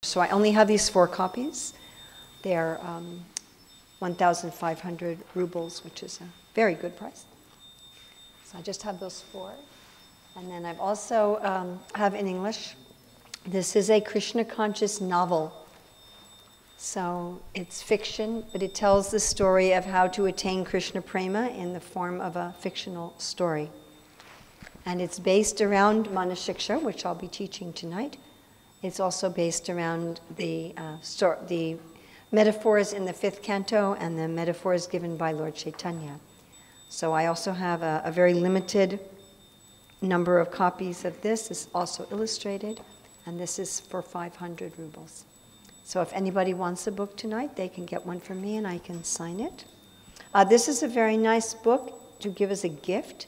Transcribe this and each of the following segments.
So I only have these 4 copies. They're 1,500 rubles, which is a very good price. So I just have those 4. And then I've also have in English. This is a Krishna conscious novel. So it's fiction, but it tells the story of how to attain Krishna prema in the form of a fictional story. And it's based around Manah-shikša, which I'll be teaching tonight. It's also based around the metaphors in the 5th canto and the metaphors given by Lord Chaitanya. So I also have a very limited number of copies of this. It's also illustrated, and this is for 500 rubles. So if anybody wants a book tonight, they can get one from me and I can sign it. This is a very nice book to give as a gift.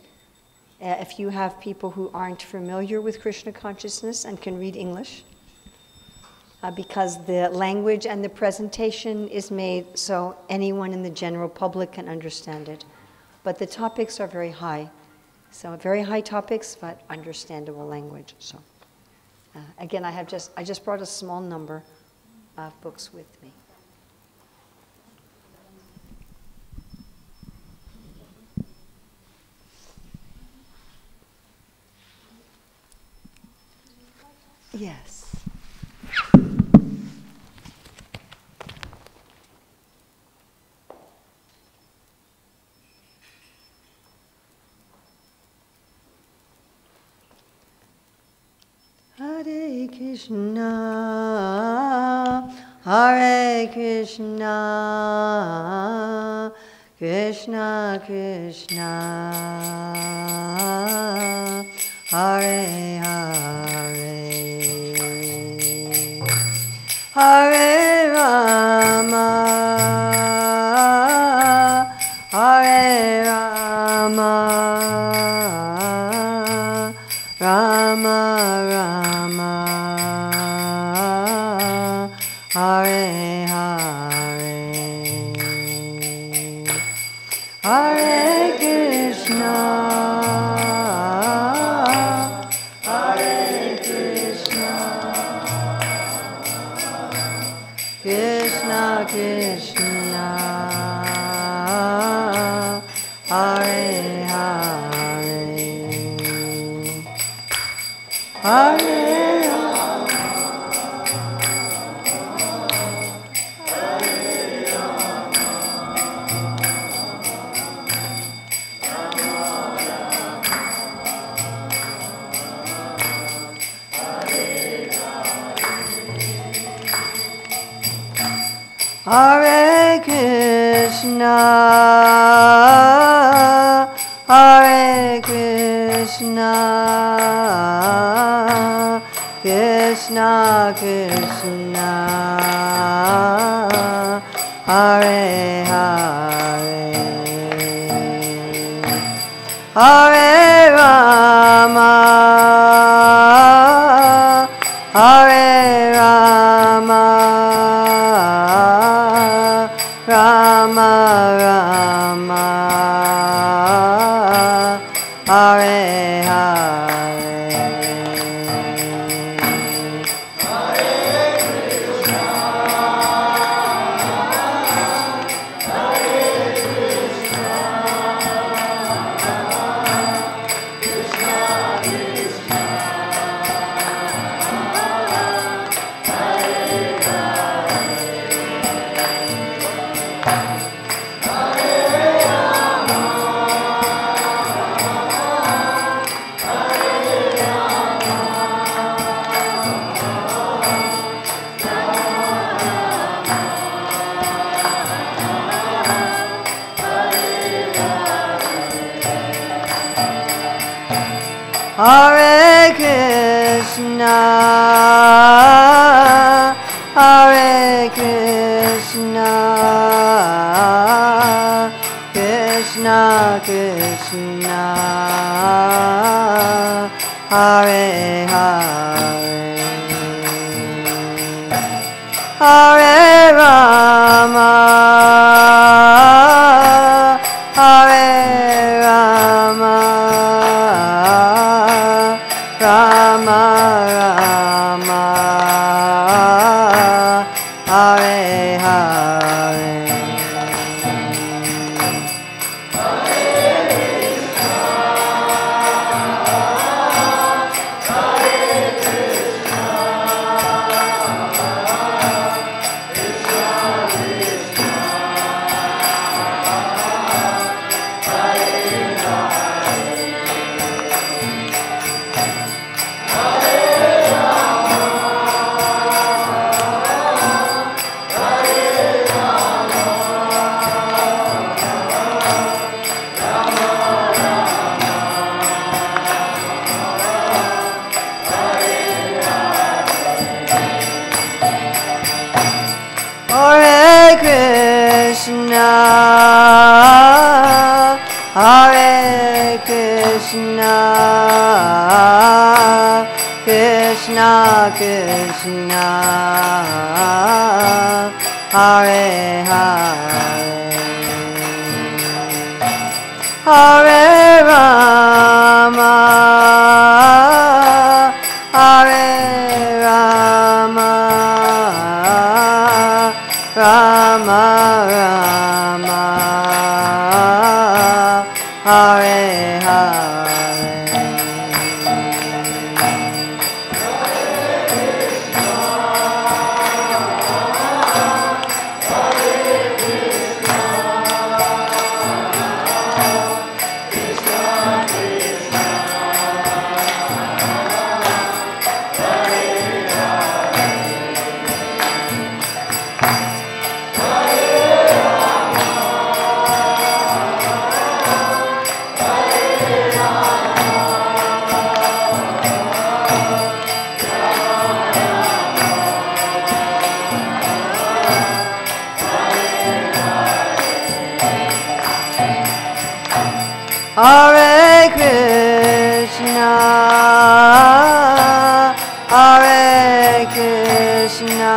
If you have people who aren't familiar with Krishna consciousness and can read English, because the language and the presentation is made so anyone in the general public can understand it. But the topics are very high. So very high topics, but understandable language. So again, I just brought a small number of books with me. Yes. Hare Krishna, Hare Krishna, Krishna Krishna, Hare Hare, Hare Rama, Hare Rama, Rama Rama, Hare Hare, Hare Krishna, Hare Krishna, Krishna Krishna, Hare Hare, Hare Hare Krishna, Hare Krishna, Krishna Krishna, Hare Hare, Hare Rama, Hare Rama, Rama Rama, Hare Hare, Hare Krishna, Hare Krishna, Krishna Krishna, Hare Hare Krishna, Hare Krishna, Krishna Krishna, Hare Hare, Hare Rama, Hare Rama, Rama Rama, Krishna, Hare Krishna, Krishna Krishna, Hare Hare, Hare Rama, Hare Rama, Rama Rama, Hare Hare. Hare Krishna, Hare Krishna,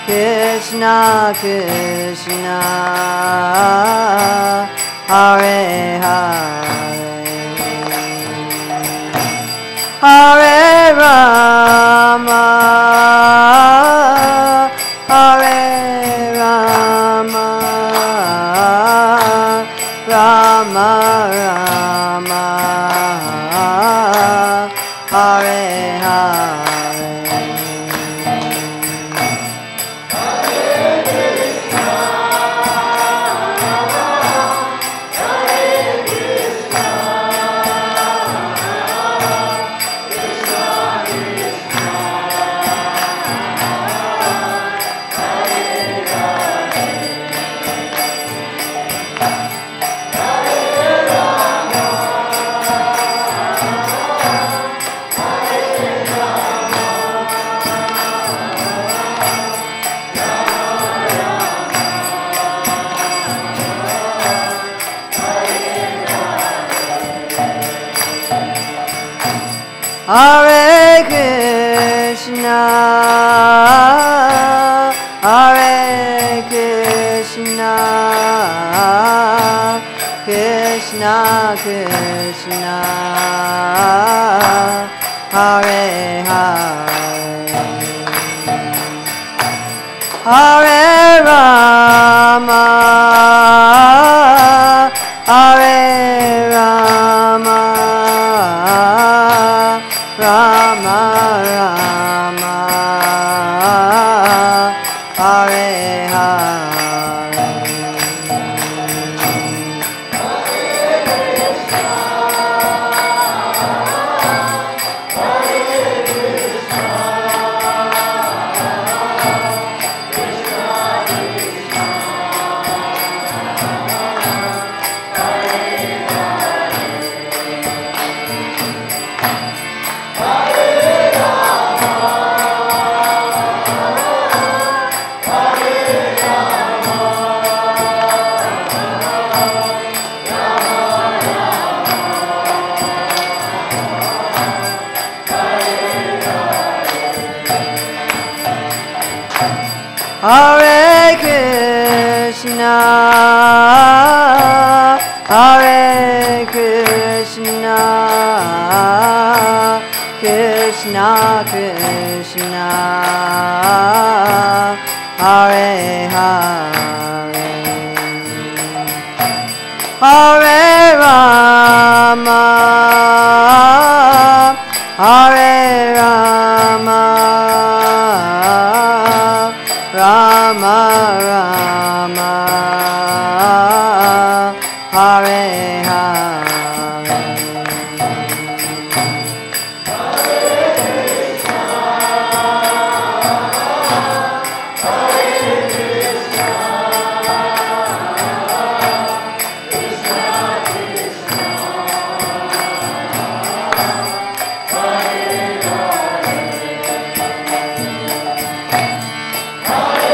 Krishna Krishna, Hare Hare, Hare Rama, Hare Rama, Rama Rama, Hare Hare. Hare Krishna, Hare Krishna, Krishna Krishna, Hare Hare, Hare Rama, Hare Rama, Rama Rama, Hare Hare. Hare Krishna, Hare Krishna, Krishna Krishna, Hare Hare, Hare Rama, Hare Rama, Rama Rama, Hare Hare. Hare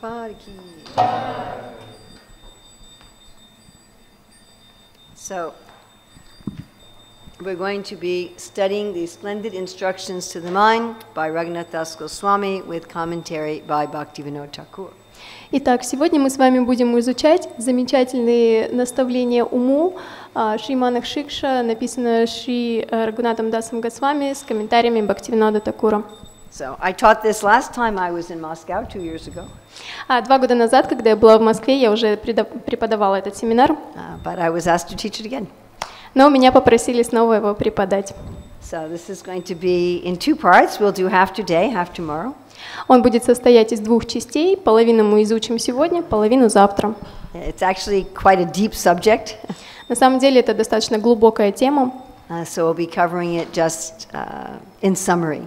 Prabhupada ki. So, we're going to be studying the splendid instructions to the mind by Raghunath Das Goswami with commentary by Bhaktivinoda Thakur. Итак, сегодня мы с вами будем изучать замечательные наставления уму Шри Манах-шикша, написанное Шри Рагхунатом Дасом Госвами с комментариями Бхактивинода Такура. So I taught this last time I was in Moscow 2 years ago. 2 года назад, когда я была в Москве, я уже преподавала этот семинар. But I was asked to teach it again. Но меня попросили снова его преподать. So this is going to be in 2 parts. We'll do half today, half tomorrow. Он будет состоять из 2 частей. Половину мы изучим сегодня, половину завтра. It's actually quite a deep subject. На самом деле это достаточно глубокая тема. So we'll be covering it just in summary.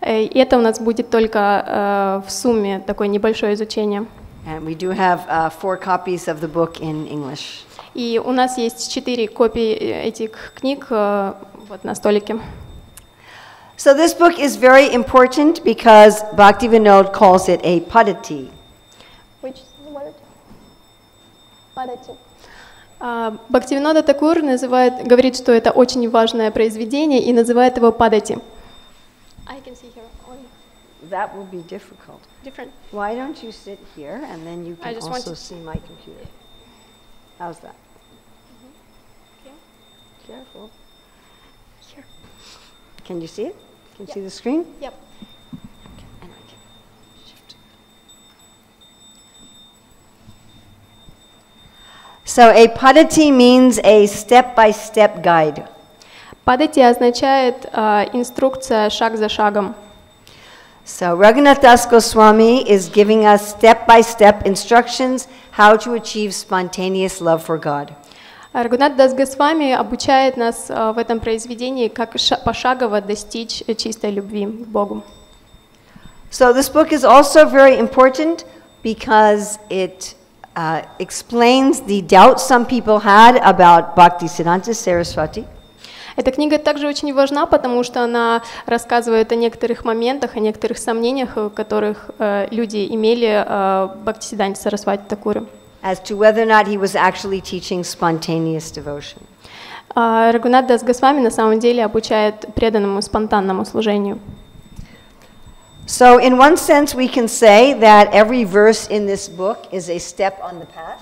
И это у нас будет только в сумме такое небольшое изучение. And we do have 4 copies of the book in English. И у нас есть 4 копии этих книг вот на столике. So this book is very important because Bhaktivinoda calls it a padati. Which word? Бхактивинода Такур говорит, что это очень важное произведение и называет его падати. I can see here only. That will be difficult. Different. Why don't you sit here and then you can also see my computer? How's that? Okay. Careful. Here. Can you see it? Can you see the screen? Yep. Okay. And I can shift. So a padati means a step-by-step guide. Падати означает инструкция шаг за шагом. So Raghunath Das Goswami is giving us step-by-step instructions how to achieve spontaneous love for God. Рагхунат Дас Госвами обучает нас в этом произведении, как пошагово достичь чистой любви к Богу. So this book is also very important because it explains the doubts some people had about Bhaktisiddhanta Saraswati. Эта книга также очень важна, потому что она рассказывает о некоторых моментах, о некоторых сомнениях, которых люди имели в Бхактисиддханте Сарасвати Такуре. As to whether or not he was actually teaching spontaneous devotion. Рагхунат Дас Госвами на самом деле обучает преданному спонтанному служению. So in one sense we can say that every verse in this book is a step on the path.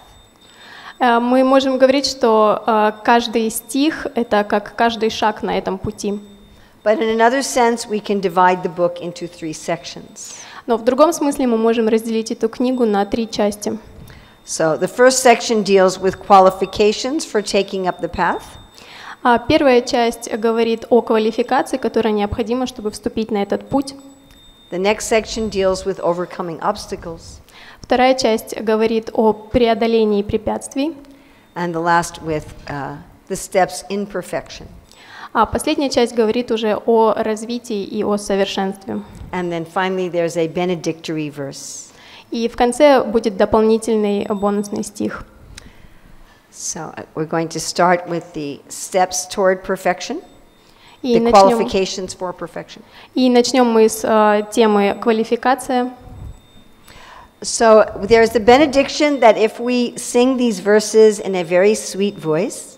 Мы можем говорить, что каждый стих — это как каждый шаг на этом пути. But in another sense, we can divide the book into 3 sections. Но в другом смысле мы можем разделить эту книгу на 3 части. So the first section deals with qualifications for taking up the path. Первая часть говорит о квалификации, которая необходима, чтобы вступить на этот путь. The next section deals with overcoming obstacles. Вторая часть говорит о преодолении препятствий. And the last with the steps in perfection. А последняя часть говорит уже о развитии и о совершенстве. And then finally there's a benedictory verse. И в конце будет дополнительный бонусный стих. So we're going to start with the steps toward perfection, И the qualifications for perfection. начнем мы с темы квалификация. So there's the benediction that if we sing these verses in a very sweet voice,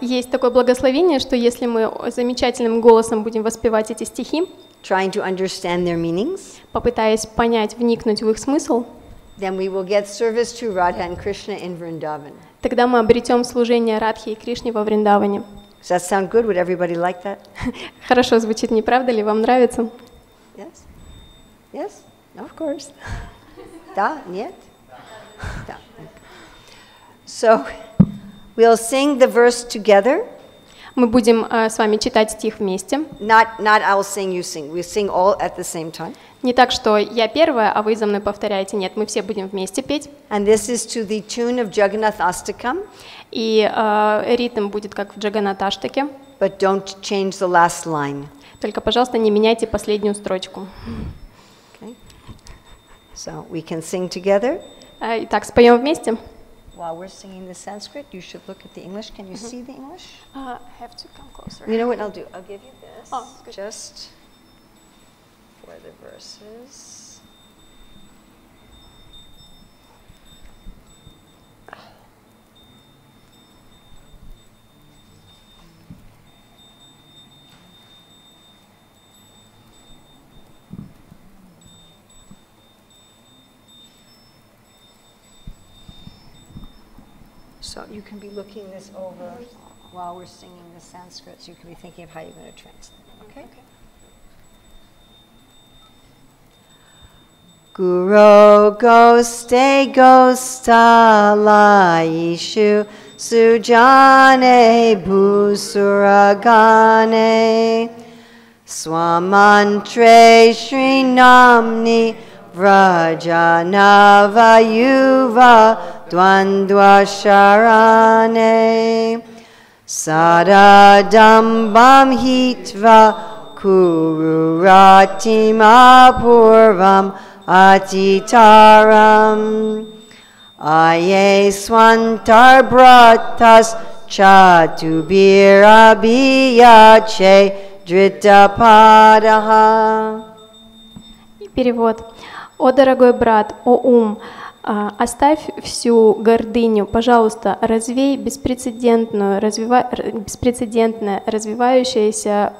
Есть такое благословение, что если мы замечательным голосом будем воспевать эти стихи, trying to understand their meanings, попытаясь понять, вникнуть в их смысл, then we will get service to Radha and Krishna in Vrindavan. тогда мы обретем служение Радхи и Кришне во Вриндаване. Does that sound good? Would everybody like that? Хорошо звучит, не правда ли? Вам нравится? Yes? Yes? Of course. Да? Нет? Да. So, we'll sing the verse together. Мы будем с вами читать стих вместе. Not I'll sing, you sing. We sing all at the same time. Не так, что я первая, а вы за мной повторяете. Нет, мы все будем вместе петь. And this is to the tune of Jagannath Astakam. И ритм будет как в Джаганаташтаке. But don't change the last line. Только, пожалуйста, не меняйте последнюю строчку. Okay. So we can sing together. Итак, споем вместе. While we're singing the Sanskrit, you should look at the English. Can you see the English? Have to come closer. You know what I'll do? I'll give you this. Oh, good. Just for the verses. So you can be looking this over while we're singing the Sanskrit, so you can be thinking of how you're going to translate. Okay? Guru goste gostala ishu sujane bhusuragane swamantre shrinamni vrajanavayuva dvandva sharane sadadambam hitva kururatimapurvam atitaram aye swantar bratas chatubirabiyache dritapadaha. Перевод. О, дорогой брат, о ум, оставь всю гордыню, пожалуйста, развей беспрецедентное развивающееся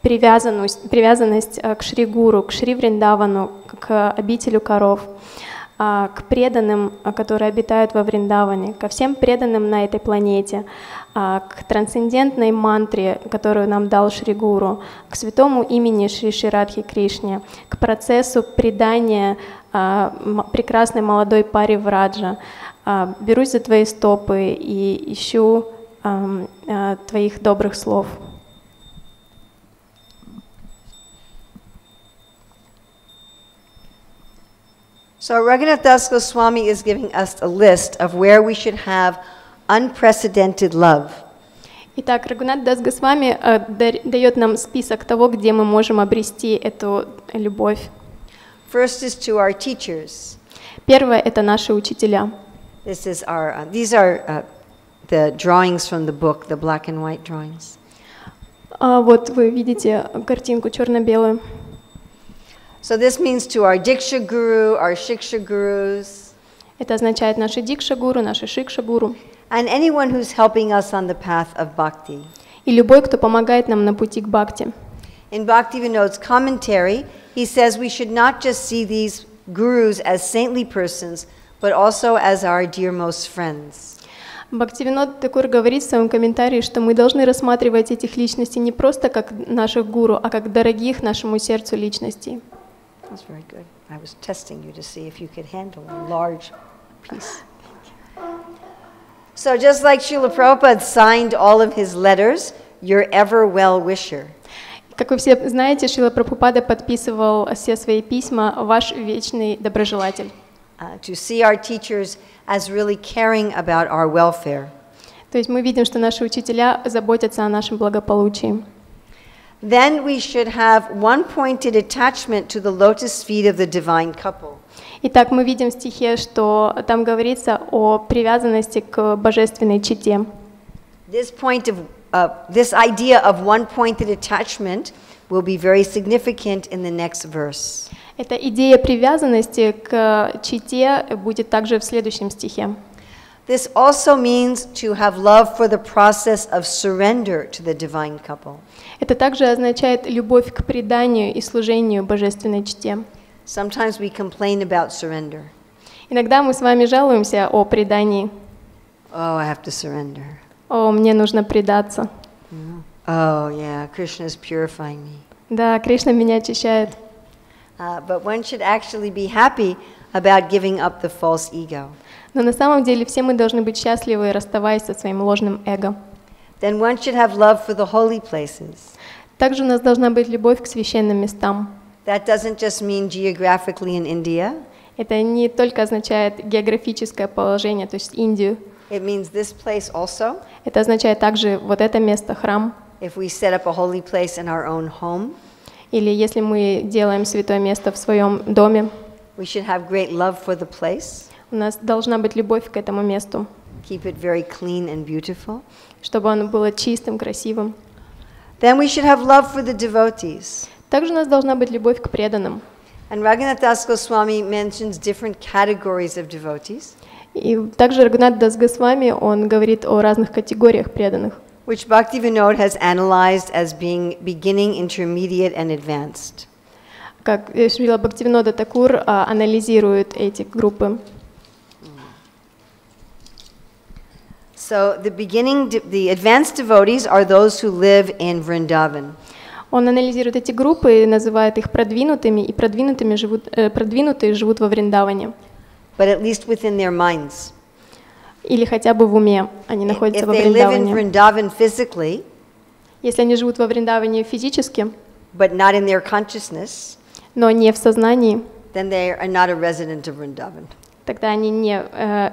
привязанность к Шри Гуру, к Шри Вриндавану, к обителю коров, к преданным, которые обитают во Вриндаване, ко всем преданным на этой планете, к трансцендентной мантре, которую нам дал Шри Гуру, к святому имени Шри Радхи Кришне, к процессу предания прекрасной молодой паре Враджа. Берусь за твои стопы и ищу твоих добрых слов. So Raghunath Das Goswami is giving us a list of where we should have unprecedented love. Итак, Рагхунат Дас Госвами дает нам список того, где мы можем обрести эту любовь. First is to our teachers. Первое — это наши учителя. These are the drawings from the book, the black and white drawings. Вот вы видите картинку черно-белую. So this means to our Diksha Guru, our Shiksha Gurus. Это означает наши Дикша-гуру, наши Шикша-гуру. And anyone who's helping us on the path of bhakti. И любой, кто помогает нам на пути к бхакти. In Bhaktivinoda's commentary, he says we should not just see these gurus as saintly persons, but also as our dearmost friends. Бхактивинод Такур говорит в своем комментарии, что мы должны рассматривать этих личностей не просто как наших гуру, а как дорогих нашему сердцу личностей. That's very good. I was testing you to see if you could handle a large piece. So just like Srila Prabhupada signed all of his letters, your ever well-wisher. Как вы все знаете, Шрила Прабхупада подписывал все свои письма «Ваш вечный доброжелатель». To see our teachers as really caring about our welfare. То есть мы видим, что наши учителя заботятся о нашем благополучии. Then we should have one-pointed attachment to the lotus feet of the divine couple. Итак, мы видим в стихе, что там говорится о привязанности к божественной чете. This idea of one-pointed attachment will be very significant in the next verse. Эта идея привязанности к чете будет также в следующем стихе. This also means to have love for the process of surrender to the divine couple. Это также означает любовь к преданию и служению божественной чете. Sometimes we complain about surrender. Иногда мы с вами жалуемся о предании. Oh, I have to surrender. О, мне нужно предаться. Oh, yeah, Krishna is purifying me. Да, Кришна меня очищает. But one should actually be happy about giving up the false ego. Но на самом деле все мы должны быть счастливы, расставаясь со своим ложным эго. Then one should have love for the holy places. Также у нас должна быть любовь к священным местам. That doesn't just mean geographically in India. Это не только означает географическое положение, то есть Индию. It means this place also. Это означает также вот это место, храм. If we set up a holy place in our own home. Или если мы делаем святое место в своем доме. We should have great love for the place. У нас должна быть любовь к этому месту. Keep it very clean and beautiful. Чтобы оно было чистым, красивым. Then we should have love for the devotees. Также у нас должна быть любовь к преданным. And Raghunath Das Goswami mentions different categories of devotees. И также Рагхунат Дас Госвами, он говорит о разных категориях преданных. Which Bhaktivinoda has analyzed as being beginning, intermediate, and advanced. Как Шрила Бхактивинода Такур анализирует эти группы. So the advanced devotees are those who live in Vrindavan. Он анализирует эти группы и называет их продвинутыми, и продвинутые живут во Вриндаване. But at least within their minds. Или хотя бы в уме они находятся во If they live in Вриндаване. Vrindavan physically, Если они живут во Вриндаване физически, but not in their consciousness, но не в сознании, then they are not a resident of Vrindavan. тогда они не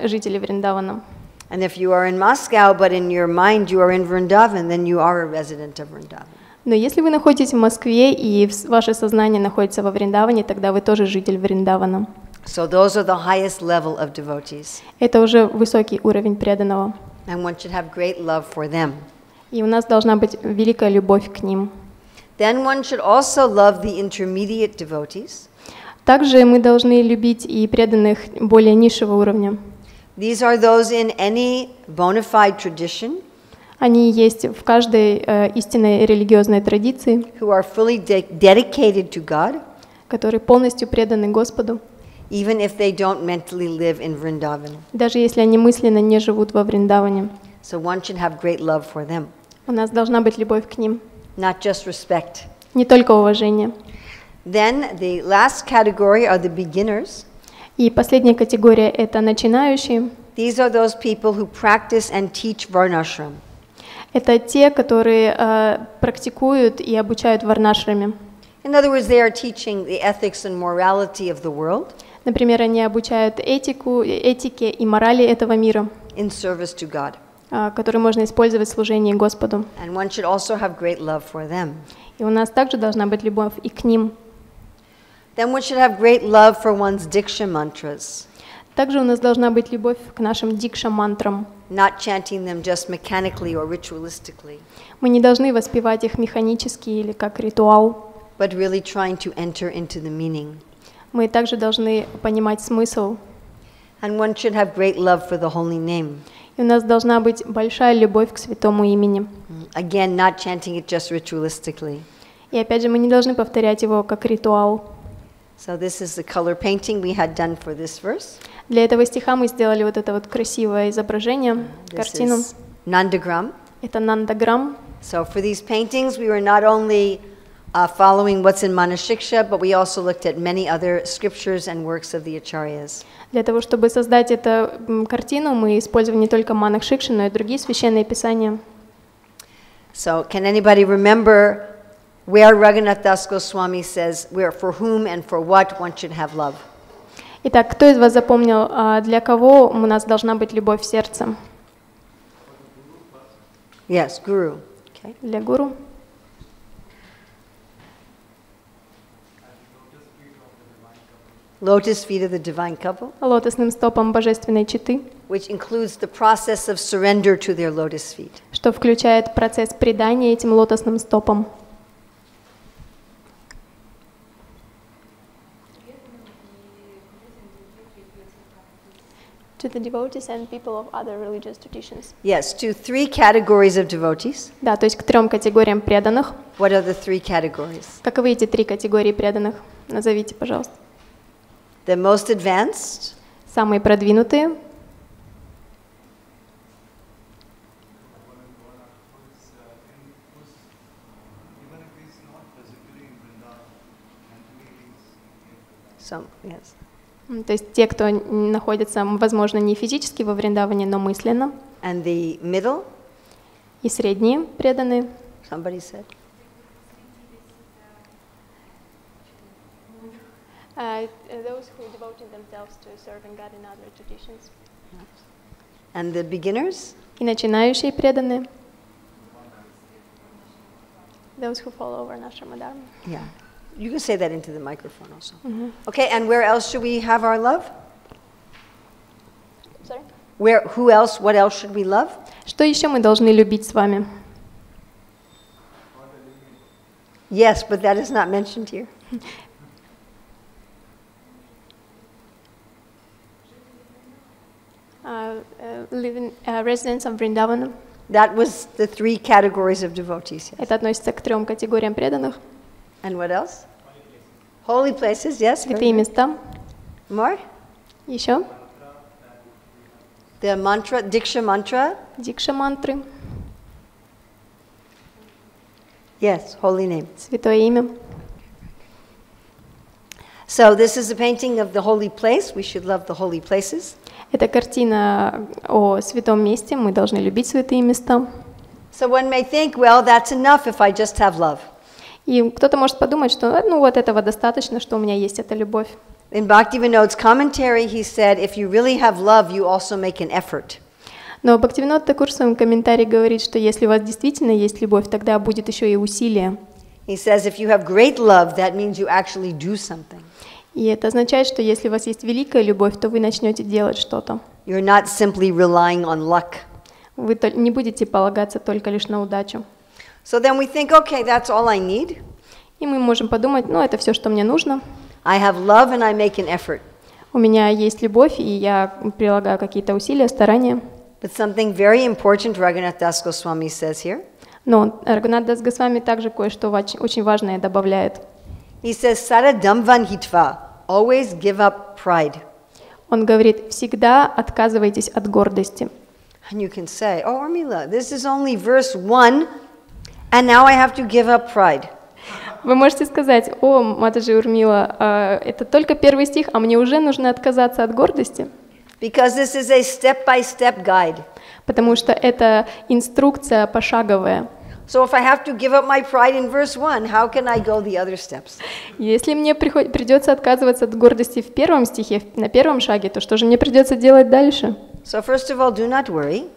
жители Вриндавана. And if you are in Moscow, but in your mind you are in Vrindavan, then you are a resident of Vrindavan. Но если вы находитесь в Москве и ваше сознание находится во Вриндаване, тогда вы тоже житель Вриндавана. So those are the highest level of devotees. Это уже высокий уровень преданного. And one should have great love for them. И у нас должна быть великая любовь к ним. Then one should also love the intermediate devotees. Также мы должны любить и преданных более низшего уровня. These are those in any bona fide tradition Они есть в каждой истинной религиозной традиции, who are fully dedicated to God, которые полностью преданы Господу, even if they don't mentally live in Vrindavan. даже если они мысленно не живут во Вриндаване. So one should have great love for them, У нас должна быть любовь к ним, not just respect. не только уважение. Then the last category are the beginners. И последняя категория — это начинающие. These are those people who practice and teach varnashram. Это те, которые практикуют и обучают варнашраме. In other words, they are teaching the ethics and morality of the world Например, они обучают этике и морали этого мира, in service to God. которые можно использовать в служении Господу. And one should also have great love for them. И у нас также должна быть любовь и к ним. Then one should have great love for one's diksha mantras, Также у нас должна быть любовь к нашим дикша-мантрам. not chanting them just mechanically or ritualistically, Мы не должны воспевать их механически или как ритуал. but really trying to enter into the meaning. Мы также должны понимать смысл. And one should have great love for the holy name. И у нас должна быть большая любовь к святому имени. Again, not chanting it just ritualistically. И опять же, мы не должны повторять его как ритуал. So this is the color painting we had done for this verse. Для этого стиха мы сделали вот это вот красивое изображение, This картину. is Nandagram. Это нандаграм. So for these paintings, we were not only following what's in Manah-шикша, but we also looked at many other scriptures and works of the acharyas. Для того, чтобы создать эту картину, мы использовали не только Манах-шикшу, но и другие священные писания. So can anybody remember where Raghunath Das Goswami says, where for whom and for what one should have love? Итак, кто из вас запомнил, для кого у нас должна быть любовь в сердце? Yes, Guru. Okay. Для гуру. Lotus feet of the divine couple, Лотосным стопом божественной четы, which includes the process of surrender to their lotus feet. что включает процесс предания этим лотосным стопам. To the devotees and people of other religious traditions. Yes, to three categories of devotees. Да, то есть к 3 категориям преданных. What are the three categories? Каковы эти 3 категории преданных? Назовите, пожалуйста. The most advanced, Самые продвинутые, yes. то есть те, кто находится, возможно, не физически во Вриндаване, но мысленно, And the middle, и средние преданные. somebody said. Those who devoted themselves to serving God in other traditions. And the beginners, И начинающие преданные. Those who follow Varnashrama Dharma. yeah. You can say that into the microphone also. Okay, and where else should we have our love? Sorry? Who else, what else should we love? Что еще мы должны любить с вами? Yes, but that is not mentioned here. Residents of Vrindavan. That was the three categories of devotees. Yes. Это относится к 3 категориям преданных. And what else? Holy places, yes. very Святые good. места. More? Еще. The mantra, Diksha mantra? Дикша мантры, Yes, holy name. святое имя. So this is a painting of the holy place. We should love the holy places. Это картина о святом месте, мы должны любить святые места. So one may think, well, that's enough if I just have love. И кто-то может подумать, что ну вот этого достаточно, что у меня есть эта любовь. In Bhaktivinoda's commentary, he said, if you really have love, you also make an effort. Но Бхактивинод Такур в своем комментарии говорит, что если у вас действительно есть любовь, тогда будет еще и усилие. He says, if you have great love, that means you actually do something. И это означает, что если у вас есть великая любовь, то вы начнете делать что-то. You're not simply relying on luck. Вы не будете полагаться только лишь на удачу. So then we think, okay, that's all I need. И мы можем подумать, ну это все, что мне нужно. I have love and I make an effort. У меня есть любовь, и я прилагаю какие-то усилия, старания. But something very important Raghunath Das Goswami says here. Но Рагхунат Дас Госвами также кое-что очень важное добавляет. He says, Saradamvan hitva, always give up pride. Он говорит, всегда отказывайтесь от гордости. And you can say, oh, Urmila, this is only verse 1, and now I have to give up pride. Вы можете сказать, о, Матаджи Урмила, это только первый стих, а мне уже нужно отказаться от гордости. Because this is a step-by-step guide. Потому что это инструкция пошаговая. So if I have to give up my pride in verse 1, how can I go the other steps? Если мне придется отказываться от гордости в первом стихе, на первом шаге, то что же мне придется делать дальше? So first of all, do not worry.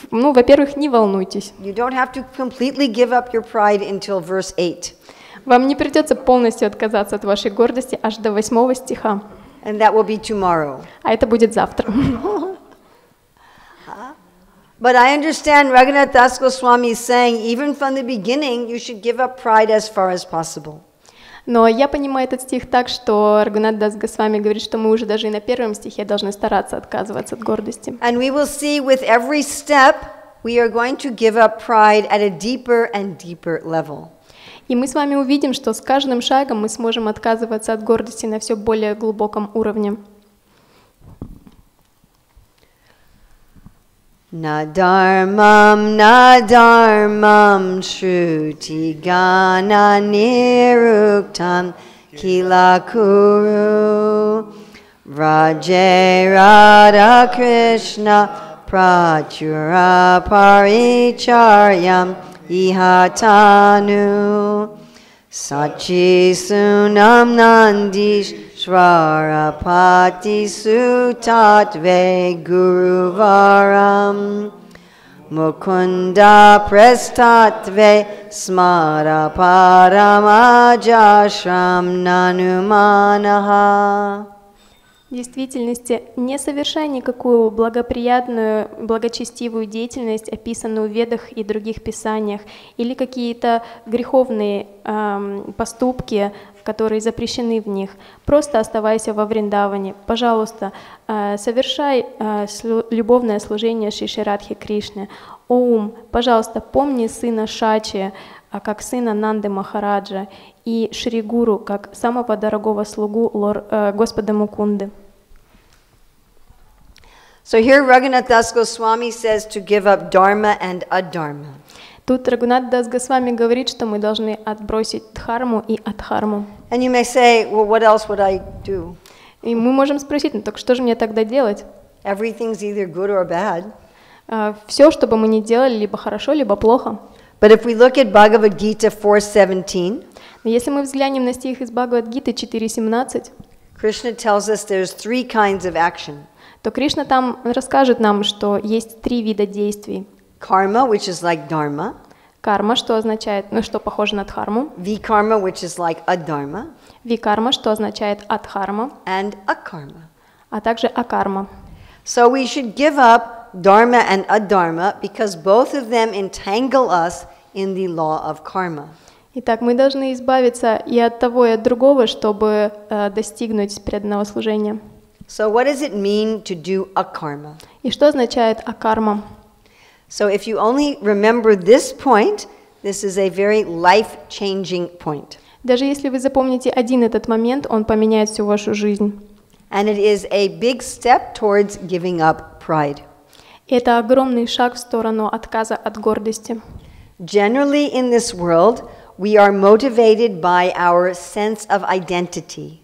Ну, во-первых, не волнуйтесь. You don't have to completely give up your pride until verse 8. Вам не придется полностью отказаться от вашей гордости аж до 8 стиха. And that will be tomorrow. А это будет завтра. But I understand Raghunath Das Goswami is saying, even from the beginning, you should give up pride as far as possible. Но я понимаю этот стих так, что Рагхунат Дас Госвами говорит, что мы уже даже и на первом стихе должны стараться отказываться от гордости. And we will see with every step, we are going to give up pride at a deeper and deeper level. И мы с вами увидим, что с каждым шагом мы сможем отказываться от гордости на все более глубоком уровне. Na dharmam shruti gana niruktam kilakuru Vraje Radha Krishna prachura paricharyam ihatanu Sachi sunam nandish shvarapati sutatve guruvaram Mukunda prestatve smara paramajashram nanumanaha. В действительности, не совершай никакую благоприятную, благочестивую деятельность, описанную в Ведах и других писаниях, или какие-то греховные поступки, которые запрещены в них. Просто оставайся во Вриндаване. Пожалуйста, совершай любовное служение Шри Радхи Кришне. Оум, пожалуйста, помни сына Шачи, как сына Нанды Махараджа, и Шри Гуру, как самого дорогого слугу Господа Мукунды. So here Raghunath Das Goswami says to give up dharma and adharma. Тут Рагхунат Дас Госвами говорит, что мы должны отбросить дхарму и адхарму. And you may say, well, what else would I do? И мы можем спросить, ну так что же мне тогда делать? Everything's either good or bad. Все, что бы мы ни делали, либо хорошо, либо плохо. But if we look at Bhagavad Gita 4:17, Но если мы взглянем на стих из Бхагавад-гиты 4.17, Krishna tells us there's three kinds of action. то Кришна там расскажет нам, что есть 3 вида действий. Karma, which is like dharma. Карма, что означает, ну, что похоже на дхарму. Vikarma, which is like adharma. Викарма, что означает адхарма. And akarma. А также акарма. So we should give up dharma and adharma because both of them entangle us in the law of karma. Итак, мы должны избавиться и от того, и от другого, чтобы достигнуть преданного служения. So what does it mean to do akarma? И что означает акарма? So if you only remember this point, this is a very life-changing point. Даже если вы запомните один этот момент, он поменяет всю вашу жизнь. And it is a big step towards giving up pride. Это огромный шаг в сторону отказа от гордости. Generally in this world, we are motivated by our sense of identity.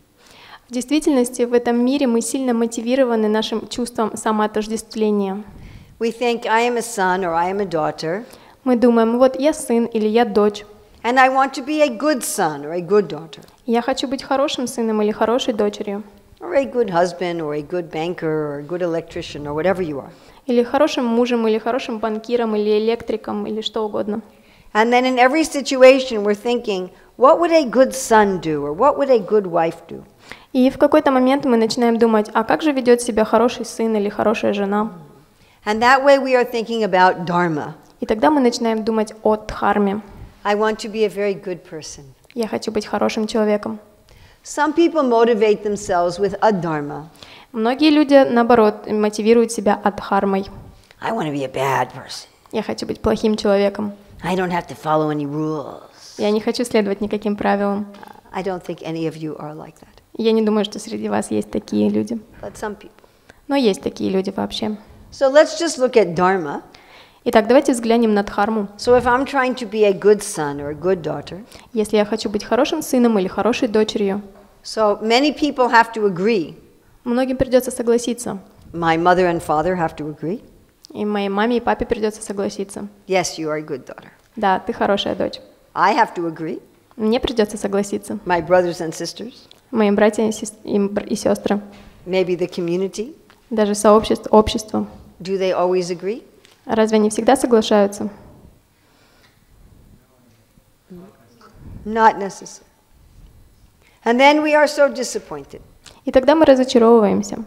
В действительности в этом мире мы сильно мотивированы нашим чувством самоотождествления. We think I am a son or I am a daughter. Мы думаем, вот я сын или я дочь. And I want to be a good son or a good daughter. Я хочу быть хорошим сыном или хорошей дочерью. Or a good husband or a good banker or a good electrician or whatever you are. Или хорошим мужем, или хорошим банкиром, или электриком, или что угодно. And then in every situation we're thinking, what would a good son do or what would a good wife do? И в какой-то момент мы начинаем думать, а как же ведет себя хороший сын или хорошая жена? And that way we are thinking about dharma. И тогда мы начинаем думать о дхарме. I want to be a very good person. Я хочу быть хорошим человеком. Some people motivate themselves with adharma. Многие люди, наоборот, мотивируют себя адхармой. I want to be a bad person. Я хочу быть плохим человеком. I don't have to follow any rules. Я не хочу следовать никаким правилам. I don't think any of you are like that. Я не думаю, что среди вас есть такие люди. But some people. Но есть такие люди вообще. So let's just look at dharma. Итак, давайте взглянем на дхарму. So if I'm trying to be a good son or a good daughter, Если я хочу быть хорошим сыном или хорошей дочерью, so many people have to agree. многим придется согласиться. My mother and father have to agree. И моей маме и папе придется согласиться. Yes, you are a good daughter. Да, ты хорошая дочь. I have to agree. Мне придется согласиться. My brothers and sisters, Мои братья и сестры, maybe the community, даже общество. do they always agree? Разве они всегда соглашаются? Not necessarily. And then we are so disappointed. И тогда мы разочаровываемся.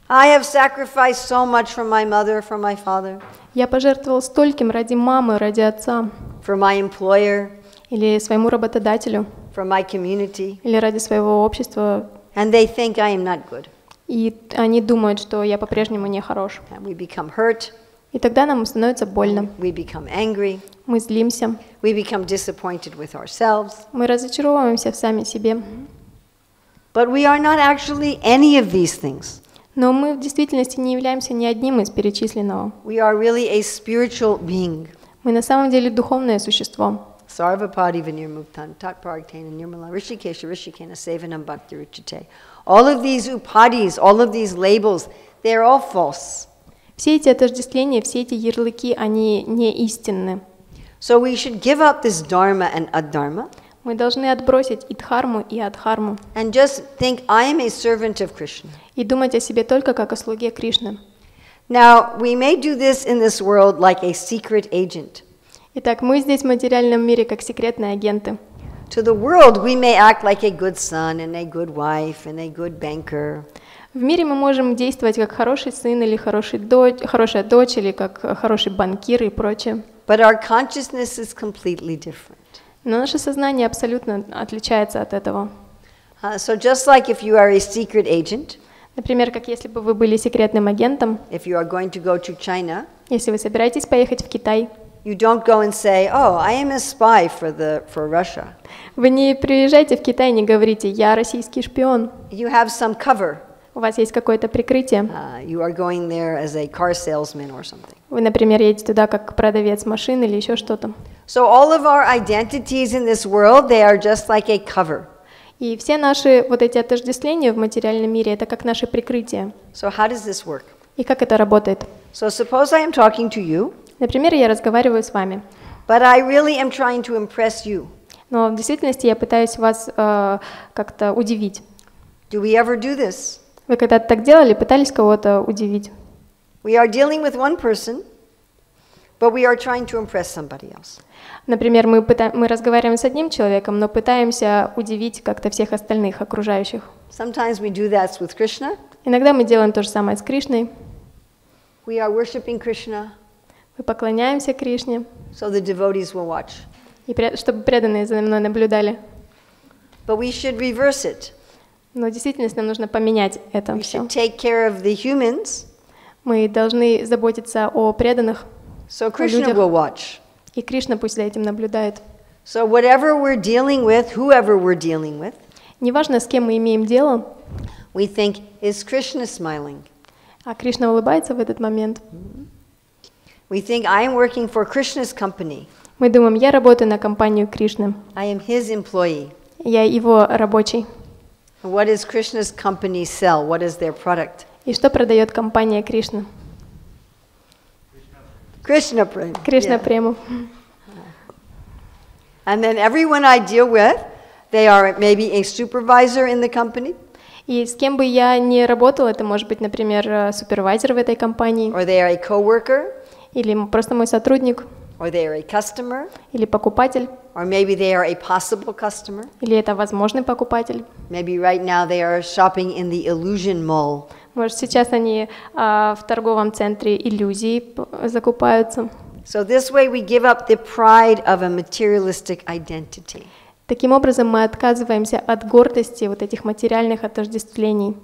I have sacrificed so much for my mother, for my father, Я пожертвовал стольким ради мамы, ради отца, for my employer, или своему работодателю, for my community, или ради своего общества, and they think I am not good. и они думают, что я по-прежнему не хорош. And we become hurt, И тогда нам становится больно. we become angry, Мы злимся, we become disappointed with ourselves, мы разочаровываемся в сами себе. but we are not actually any of these things. Но мы в действительности не являемся ни одним из перечисленного. We are really a spiritual being. Мы на самом деле духовное существо. Sarvapadi vinirmuktan, tatparagtena nirmala, rishikesha rishikena sevanam bhakti richate. All of these upadis, all of these labels, they're all false. Все эти отождествления, все эти ярлыки, они не истинны. So we should give up this dharma and adharma Мы должны отбросить и дхарму, и адхарму, and just think I am a servant of Krishna. и думать о себе только как о слуге Кришны. Now, we may do this in this world like a secret agent. Итак, мы здесь в материальном мире как секретные агенты. To the world, we may act like a good son and a good wife and a good banker. В мире мы можем действовать как хороший сын или хорошая дочь, или как хороший банкир и прочее. But our consciousness is completely different. Но наше сознание абсолютно отличается от этого. So just like if you are a secret agent, Например, как если бы вы были секретным агентом, if you are going to go to China, если вы собираетесь поехать в Китай, you don't go and say, "Oh, I am a spy for Russia." вы не приезжайте в Китай и не говорите «я российский шпион». You have some cover. У вас есть какое-то прикрытие. You are going there as a car salesman or something. Вы, например, едете туда как продавец машин или еще что-то. So all of our identities in this world, they are just like a cover. И все наши вот эти отождествления в материальном мире — это как наше прикрытие. So how does this work? И как это работает? So suppose I am talking to you, Например, я разговариваю с вами, but I really am trying to impress you. но в действительности я пытаюсь вас как-то удивить. Do we ever do this? Вы когда-то так делали, пытались кого-то удивить? We are dealing with one person, but we are trying to impress somebody else. Например, мы разговариваем с одним человеком, но пытаемся удивить как-то всех остальных окружающих. Sometimes we do that with Krishna. Иногда мы делаем то же самое с Кришной. We are worshiping Krishna, Мы поклоняемся Кришне, so the devotees will watch. и чтобы преданные за мной наблюдали. But we should reverse it. Но в действительности нам нужно поменять это We все. should take care of the humans, Мы должны заботиться о преданных, so Krishna людях. will watch. И Кришна пусть за этим наблюдает. So whatever we're dealing with, whoever we're dealing with, Неважно, с кем мы имеем дело, we think, is Krishna smiling? А Кришна улыбается в этот момент. We think, I am working for Krishna's company. Мы думаем, я работаю на компанию Кришны. I am his employee. Я его рабочий. What does Krishna's company sell? What is their product? И что продает компания Кришны? Krishna Prem. Кришна Прему. And then everyone I deal with, they are maybe a supervisor in the company. И с кем бы я ни работала, это может быть, например, супервайзер в этой компании, Or they are a coworker, или просто мой сотрудник, or they are a customer, или покупатель, or maybe they are a possible customer. или это возможный покупатель. Maybe right now they are shopping in the illusion mall. Может, сейчас они в торговом центре иллюзий закупаются. So this way we give up the pride of a materialistic identity. Таким образом, мы отказываемся от гордости вот этих материальных отождествлений.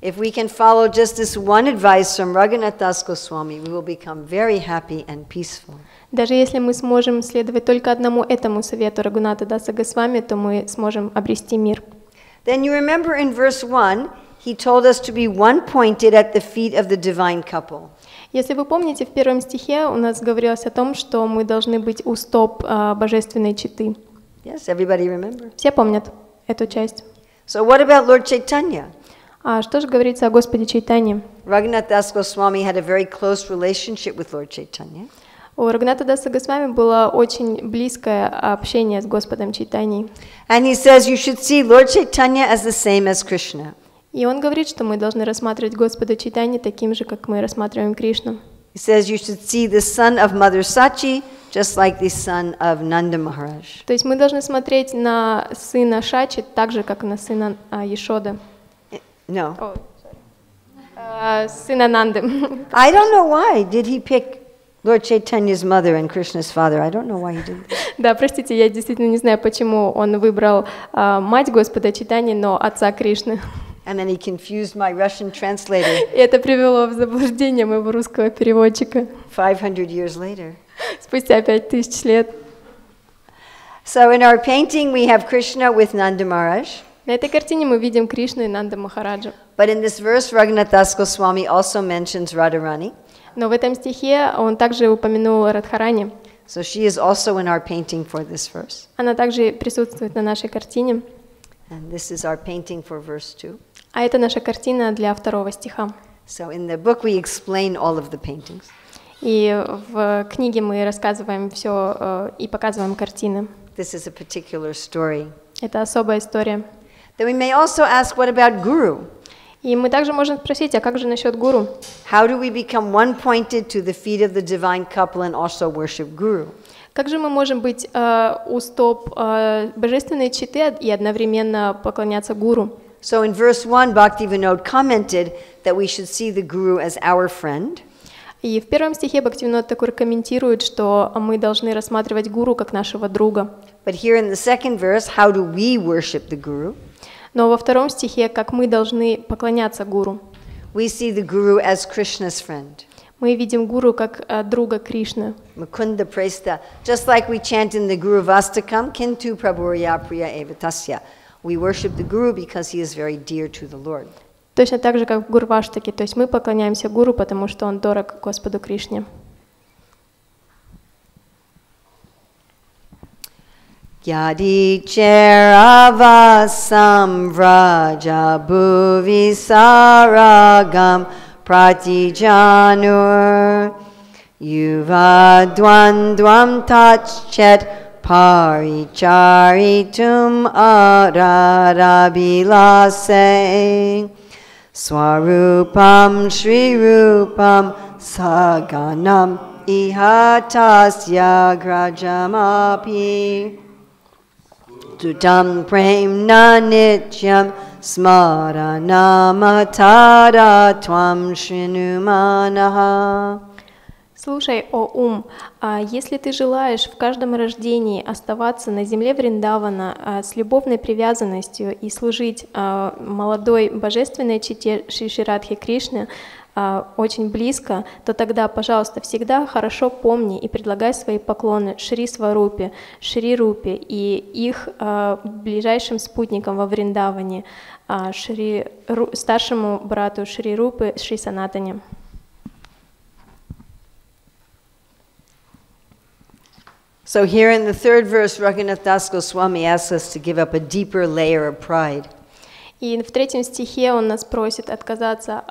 If we can follow just this one advice from Raghunath Das Goswami, we will become very happy and peaceful. Даже если мы сможем следовать только одному этому совету Рагхуната Даса Госвами, то мы сможем обрести мир. Then you remember in verse 1, he told us to be one-pointed at the feet of the divine couple. Если вы помните, в первом стихе у нас говорилось о том, что мы должны быть у стоп божественной четы. Yes, everybody remember? Все помнят эту часть. So what about Lord Chaitanya? А что же говорится о Господе Чайтанье? Raghunath Das Goswami had a very close relationship with Lord Chaitanya. У Рагхуната Даса Госвами было очень близкое общение с Господом Чайтаньей. And he says you should see Lord Chaitanya as the same as Krishna. И он говорит, что мы должны рассматривать Господа Чайтаньи таким же, как мы рассматриваем Кришну. He says you should see the son of Mother Sachi just like the son of Nanda Maharaj. То есть мы должны смотреть на сына Шачи так же, как на сына Ешоды. No. Сына Нанды. I don't know why did he pick Lord Chaitanya's mother and Krishna's father. I don't know why he did that. Да, простите, я действительно не знаю, почему он выбрал мать Господа Чайтаньи, но отца Кришны. And then he confused my Russian translator И это привело в заблуждение моего русского переводчика 500 years later. спустя 5000 лет. So in our painting we have Krishna with Nanda Maharaj. На этой картине мы видим Кришну и Нанда Махараджа. But in this verse, Raghunath Das Goswami also mentions Radharani. Но в этом стихе он также упомянул Радхарани. So she is also in our painting for this verse. Она также присутствует на нашей картине. And this is our painting for verse 2. А это наша картина для второго стиха. So in the book we explain all of the paintings. И в книге мы рассказываем все и показываем картины. This is a particular story. Это особая история. Then we may also ask, what about Guru? И мы также можем спросить, а как же насчет гуру? How do we become one-pointed to the feet of the divine couple and also worship Guru? Как же мы можем быть у стоп божественной четы и одновременно поклоняться гуру? So in verse 1, Bhaktivinoda commented that we should see the Guru as our friend. И в первом стихе Бхактивинода Такур комментирует, что мы должны рассматривать гуру как нашего друга. But here in the second verse, how do we worship the Guru? Но во втором стихе, как мы должны поклоняться гуру. We see the Guru as Krishna's friend. Мы видим гуру как друга Кришны. Mukunda Presta. Just like we chant in the Guru Vastakam, Kintu Prabhurya Priya Evatasya. We worship the Guru because he is very dear to the Lord. Точно так же, как в Гурваштаке. То есть мы поклоняемся гуру, потому что он дорог Господу Кришне. Gyadi Cherava Samvraja Bhuvi Saragam Pratijanur Yuva Dwandwam Tachet Paricharitum Ararabilase Swarupam Shrirupam Saganam Ihatasya Grajamapi Tutam Premna Nityam Smaranamatada Tvam Shinumanaha. Слушай, о ум, если ты желаешь в каждом рождении оставаться на земле Вриндавана с любовной привязанностью и служить молодой божественной чете Шри Шри Радхи Кришне, очень близко, то тогда, пожалуйста, всегда хорошо помни и предлагай свои поклоны Шри Сварупе, Шри Рупе и их ближайшим спутникам во Вриндаване, старшему брату Шри Рупы, Шри Санатане. So here in the third verse, Raghunath Das Goswami asks us to give up a deeper layer of pride. И в третьем стихе он нас просит отказаться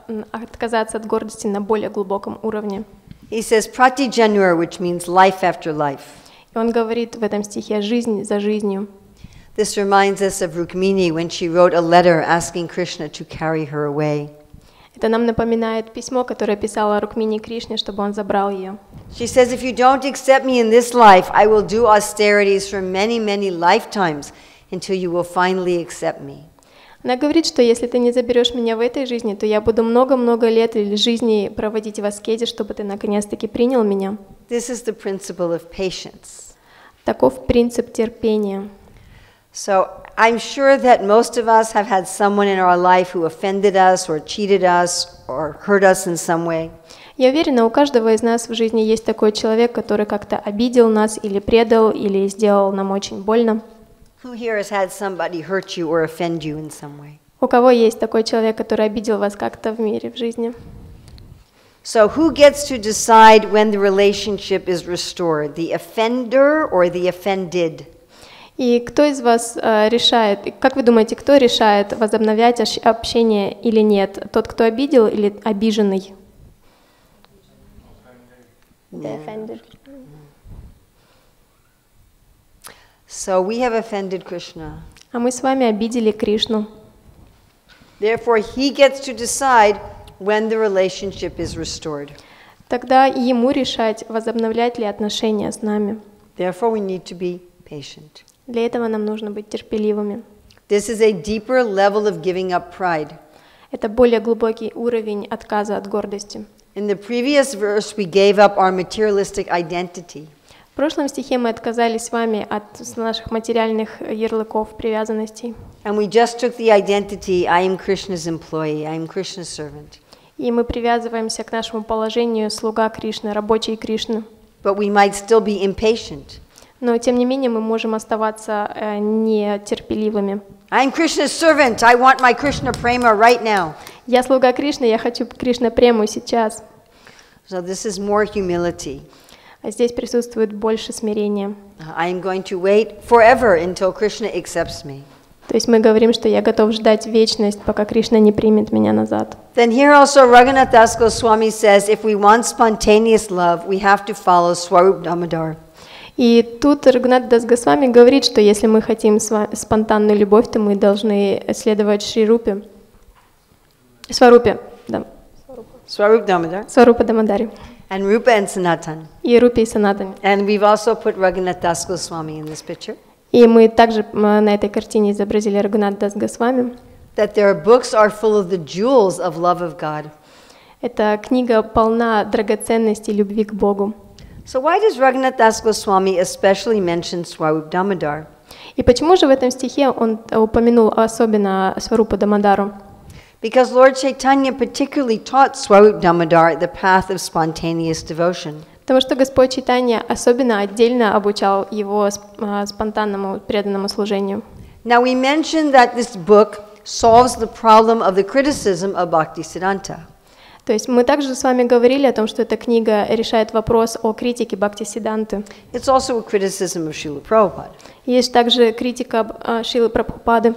от гордости на более глубоком уровне. He says, Pratijanur, which means life after life. И он говорит в этом стихе «жизнь за жизнью». This reminds us of Rukmini when she wrote a letter asking Krishna to carry her away. Это нам напоминает письмо, которое писала Рукмини Кришне, чтобы он забрал ее. She says, if you don't accept me in this life, I will do austerities for many, many lifetimes until you will finally accept me. Она говорит, что если ты не заберешь меня в этой жизни, то я буду много-много лет или жизни проводить в аскезе, чтобы ты наконец-таки принял меня. This is the principle of patience. Таков принцип терпения. So I'm sure that most of us have had someone in our life who offended us or cheated us or hurt us in some way. Я уверена, у каждого из нас в жизни есть такой человек, который как-то обидел нас или предал, или сделал нам очень больно. Who here has had somebody hurt you or offend you in some way? У кого есть такой человек, который обидел вас как-то в мире, в жизни? So who gets to decide when the relationship is restored, the offender or the offended? И кто из вас решает, как вы думаете, кто решает, возобновлять общение или нет? Тот, кто обидел, или обиженный? Yeah. So we have offended Krishna. А мы с вами обидели Кришну. Therefore, he gets to decide when the relationship is restored. Тогда ему решать, возобновлять ли отношения с нами. Therefore, we need to be patient. Для этого нам нужно быть терпеливыми. This is a deeper level of giving up pride. Это более глубокий уровень отказа от гордости. In the previous verse, we gave up our materialistic identity. В прошлом стихе мы отказались с вами от наших материальных ярлыков, привязанностей. And we just took the identity, I am Krishna's employee, I am Krishna's servant. И мы привязываемся к нашему положению слуга Кришны, рабочий Кришны. But we might still be impatient. Но, тем не менее, мы можем оставаться нетерпеливыми. I'm Krishna's servant, I want my Krishna prema right now. Я слуга Кришны, я хочу Кришна прему сейчас. So this is more humility. А здесь присутствует больше смирения. I am going to wait forever until Krishna accepts me. То есть мы говорим, что я готов ждать вечность, пока Кришна не примет меня назад. Then here also Raghunath Das Goswami says, if we want spontaneous love, we have to follow Swarup Damodar. И тут Рагхунат Дас Госвами говорит, что если мы хотим спонтанную любовь, то мы должны следовать Шри Рупе. Сварупе, да. Swarup Damodar. Сварупа Дамодари. And Rupa and Sanatan. И Рупе и Санатани. And we've also put Raghunath Das Goswami in this picture. И мы также на этой картине изобразили Рагхунат Дас Госвами. That their books are full of the jewels of love of God. Эта книга полна драгоценностей любви к Богу. So why does Raghunath Das Goswami especially mention Swarup Damodar? И почему же в этом стихе он упомянул особенно Сварупа Дамодару? Because Lord Chaitanya particularly taught Swarup Damodar the path of spontaneous devotion. Потому что Господь Чайтанья особенно отдельно обучал его спонтанному преданному служению. Now we mentioned that this book solves the problem of the criticism of Bhaktisiddhanta. То есть мы также с вами говорили о том, что эта книга решает вопрос о критике Бхактисиддханты. It's also a criticism of Шрилы Прабхупады. Есть также критика Шрилы Прабхупады.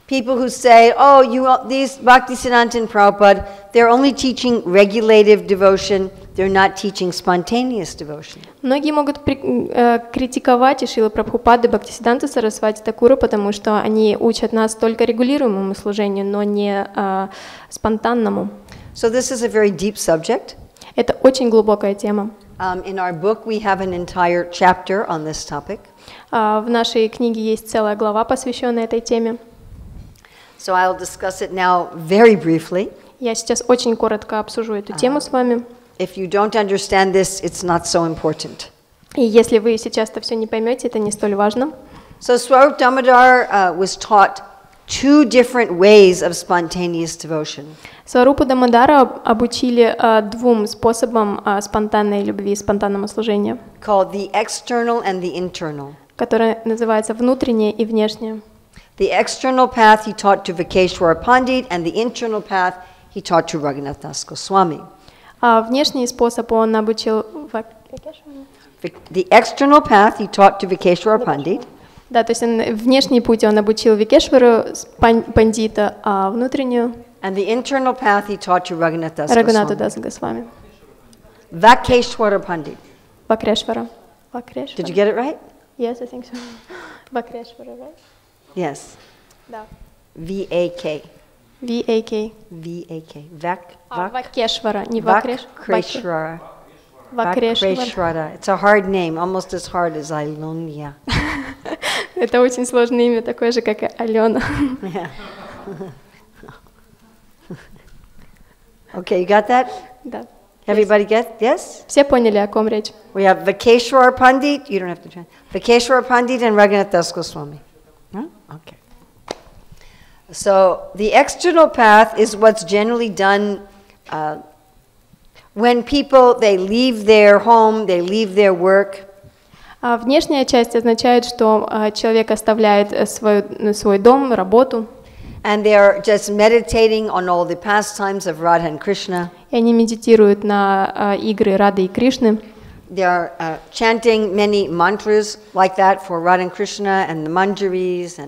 People who say, oh, these Bhaktisiddhanta and Prabhupada, they're only teaching regulative devotion, they're not teaching spontaneous devotion. Многие могут критиковать и Шрилы Прабхупады, Бхактисиддханту Сарасвати Такуру, потому что они учат нас только регулируемому служению, но не спонтанному. So this is a very deep subject. Это очень глубокая тема. In our book, we have an entire chapter on this topic. В нашей книге есть целая глава, посвященная этой теме. So I'll discuss it now very briefly. Я сейчас очень коротко обсужу эту тему с вами. If you don't understand this, it's not so important. И если вы сейчас это все не поймете, это не столь важно. So Swarup Damodar was taught two different ways of spontaneous devotion. Сварупу Дамодара обучили двум способам спонтанной любви, спонтанному служению, Called the external and the internal. которое называется внутреннее и внешнее. The external path he taught to Vikeshwara Pandit, and the internal path he taught to Raghunath Das Goswami. А внешний способ он обучил... The external path he taught to Vikeshwara Pandit, Да, то есть внешний путь он обучил Викешвару Пандита, а внутреннюю and the internal path he taught to Raghunath Das Рагхунату Goswami. Даса Госвами. Vakeshwara Pandit. Вакрешвара. Did you get it right? Yes, I think so. Вакрешвара, right? Yes. Да. V-A-K. V-A-K. V-A-K. Вакешвара, не Вакреш. Vakeshwara. Вакрешвара. Vakeshwara. It's a hard name, almost as hard as Ailonia. Это очень сложное имя, такое же, как и Алена. Yeah. Okay, you got that? Да. Everybody get? Yes? Все поняли, о ком речь? We have Vakeshwara Pandit. You don't have to translate. Vakeshwara Pandit and Raghunath Das Goswami. Huh? Okay. So the external path is what's generally done when people, they leave their home, they leave their work. А внешняя часть означает, что человек оставляет свой дом, работу, And they are just meditating on all the pastimes of Radha and Krishna. и они медитируют на игры Рады и Кришны. They are chanting many mantras like that for Radha and Krishna and the manjaris.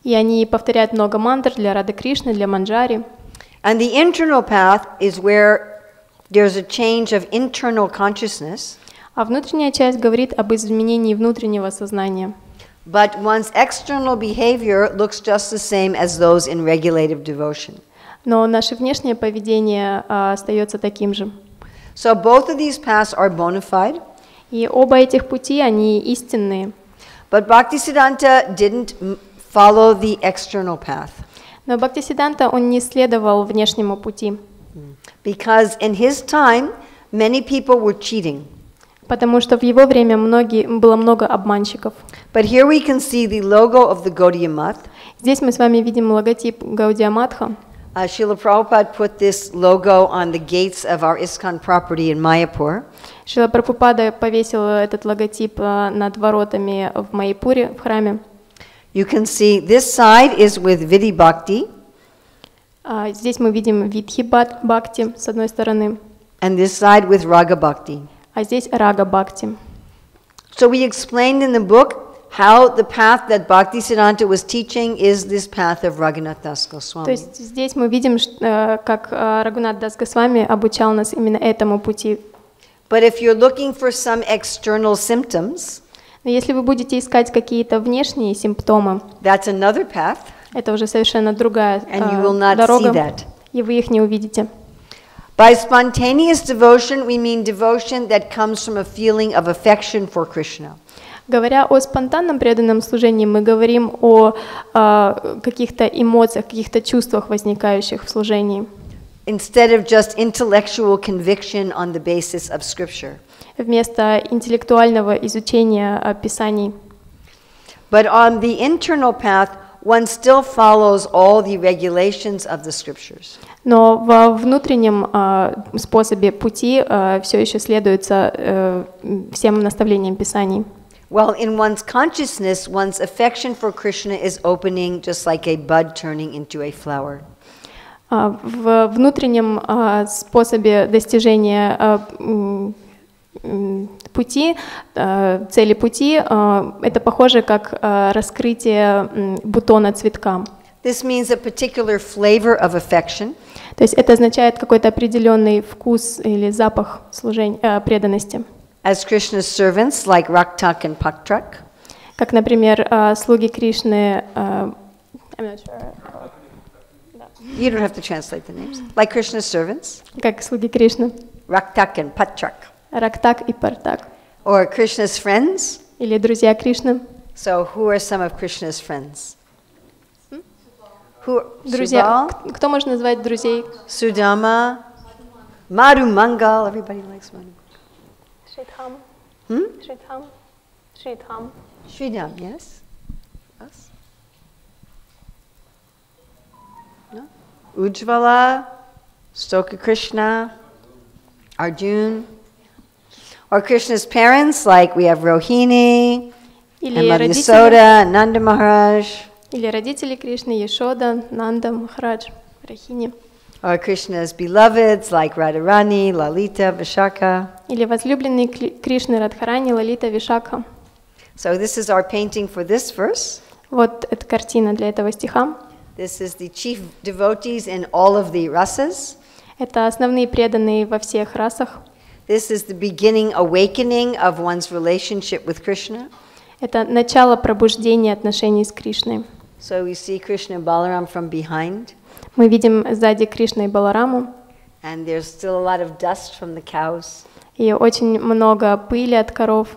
И они повторяют много мантр для Рады Кришны, для манджари. And the internal path is where there's a change of internal consciousness. А внутренняя часть говорит об изменении внутреннего сознания. But one's external behavior looks just the same as those in regulative devotion. Но наше внешнее поведение остается таким же. So both of these paths are bona fide. И оба этих пути, они истинные. But Bhaktisiddhanta didn't follow the external path. Но Бхактисиддханта, он не следовал внешнему пути. Because in his time, many people were cheating. Потому что в его время было много обманщиков. But here we can see the logo of the Gaudiya Math. Здесь мы с вами видим логотип Гаудия Матха. Шрила Prabhupada put this logo on the gates of our ИСККОН property in Mayapur. Шрила Прабхупада повесил этот логотип над воротами в Майяпуре, в храме. You can see this side is with Vidhi Bhakti. Здесь мы видим Видхи Бхакти с одной стороны, And this side with Raga Bhakti. а здесь Рага Бхакти. So we explained in the book how the path that Bhaktisiddhanta was teaching is this path of Raghunath Das То Goswami. есть здесь мы видим, как Рагхунат Дас Госвами обучал нас именно этому пути. But if you're looking for some external symptoms, Но если вы будете искать какие-то внешние симптомы, that's another path, это уже совершенно другая and you will not see дорога, that. и вы их не увидите. By spontaneous devotion, we mean devotion that comes from a feeling of affection for Krishna. Говоря о спонтанном преданном служении, мы говорим о каких-то эмоциях, каких-то чувствах, возникающих в служении. Instead of just intellectual conviction on the basis of scripture. Вместо интеллектуального изучения Писаний. But on the internal path, one still follows all the regulations of the scriptures. Но во внутреннем способе пути все еще следуется всем наставлениям Писаний. Well, in one's consciousness, one's affection for Krishna is opening just like a bud turning into a flower. В внутреннем способе достижения пути, цели пути, это похоже как раскрытие бутона цветка. This means a particular flavor of affection. То есть это означает какой-то определенный вкус или запах служения, преданности. As Krishna's servants, like Raktak and Patrak. Как, например, слуги Кришны. I'm not sure. You don't have to translate the names. Like Krishna's servants. Как слуги Кришны. Raktak and Patrak. Рактак и Партак. Or Krishna's friends. Или друзья Кришны. So who are some of Krishna's friends? Who? Друзья. Кто может назвать друзей? Sudama, Madhu Mangal. Everybody likes Madhu. Шридхам. Шридхам. Шридхам. Sridham, yes. Us. Ujjvala, Stoka Krishna, Arjuna, or Krishna's parents, like we have Rohini, and Mother Yasoda, and Nanda Maharaj. Или родители Кришны, Яшода, Нанда, Махарадж, Рахини. Or Krishna's beloveds, like Radharani, Lalita, Vishaka. Или возлюбленные Кришны, Радхарани, Лалита, Вишакха. So this is our painting for this verse. Вот эта картина для этого стиха. This is the chief devotees in all of the rasas. Это основные преданные во всех расах. This is the beginning awakening of one's relationship with Krishna. Это начало пробуждения отношений с Кришной. So we see Krishna and Balaram from behind. Мы видим сзади Кришну и Балараму. And there's still a lot of dust from the cows. И очень много пыли от коров.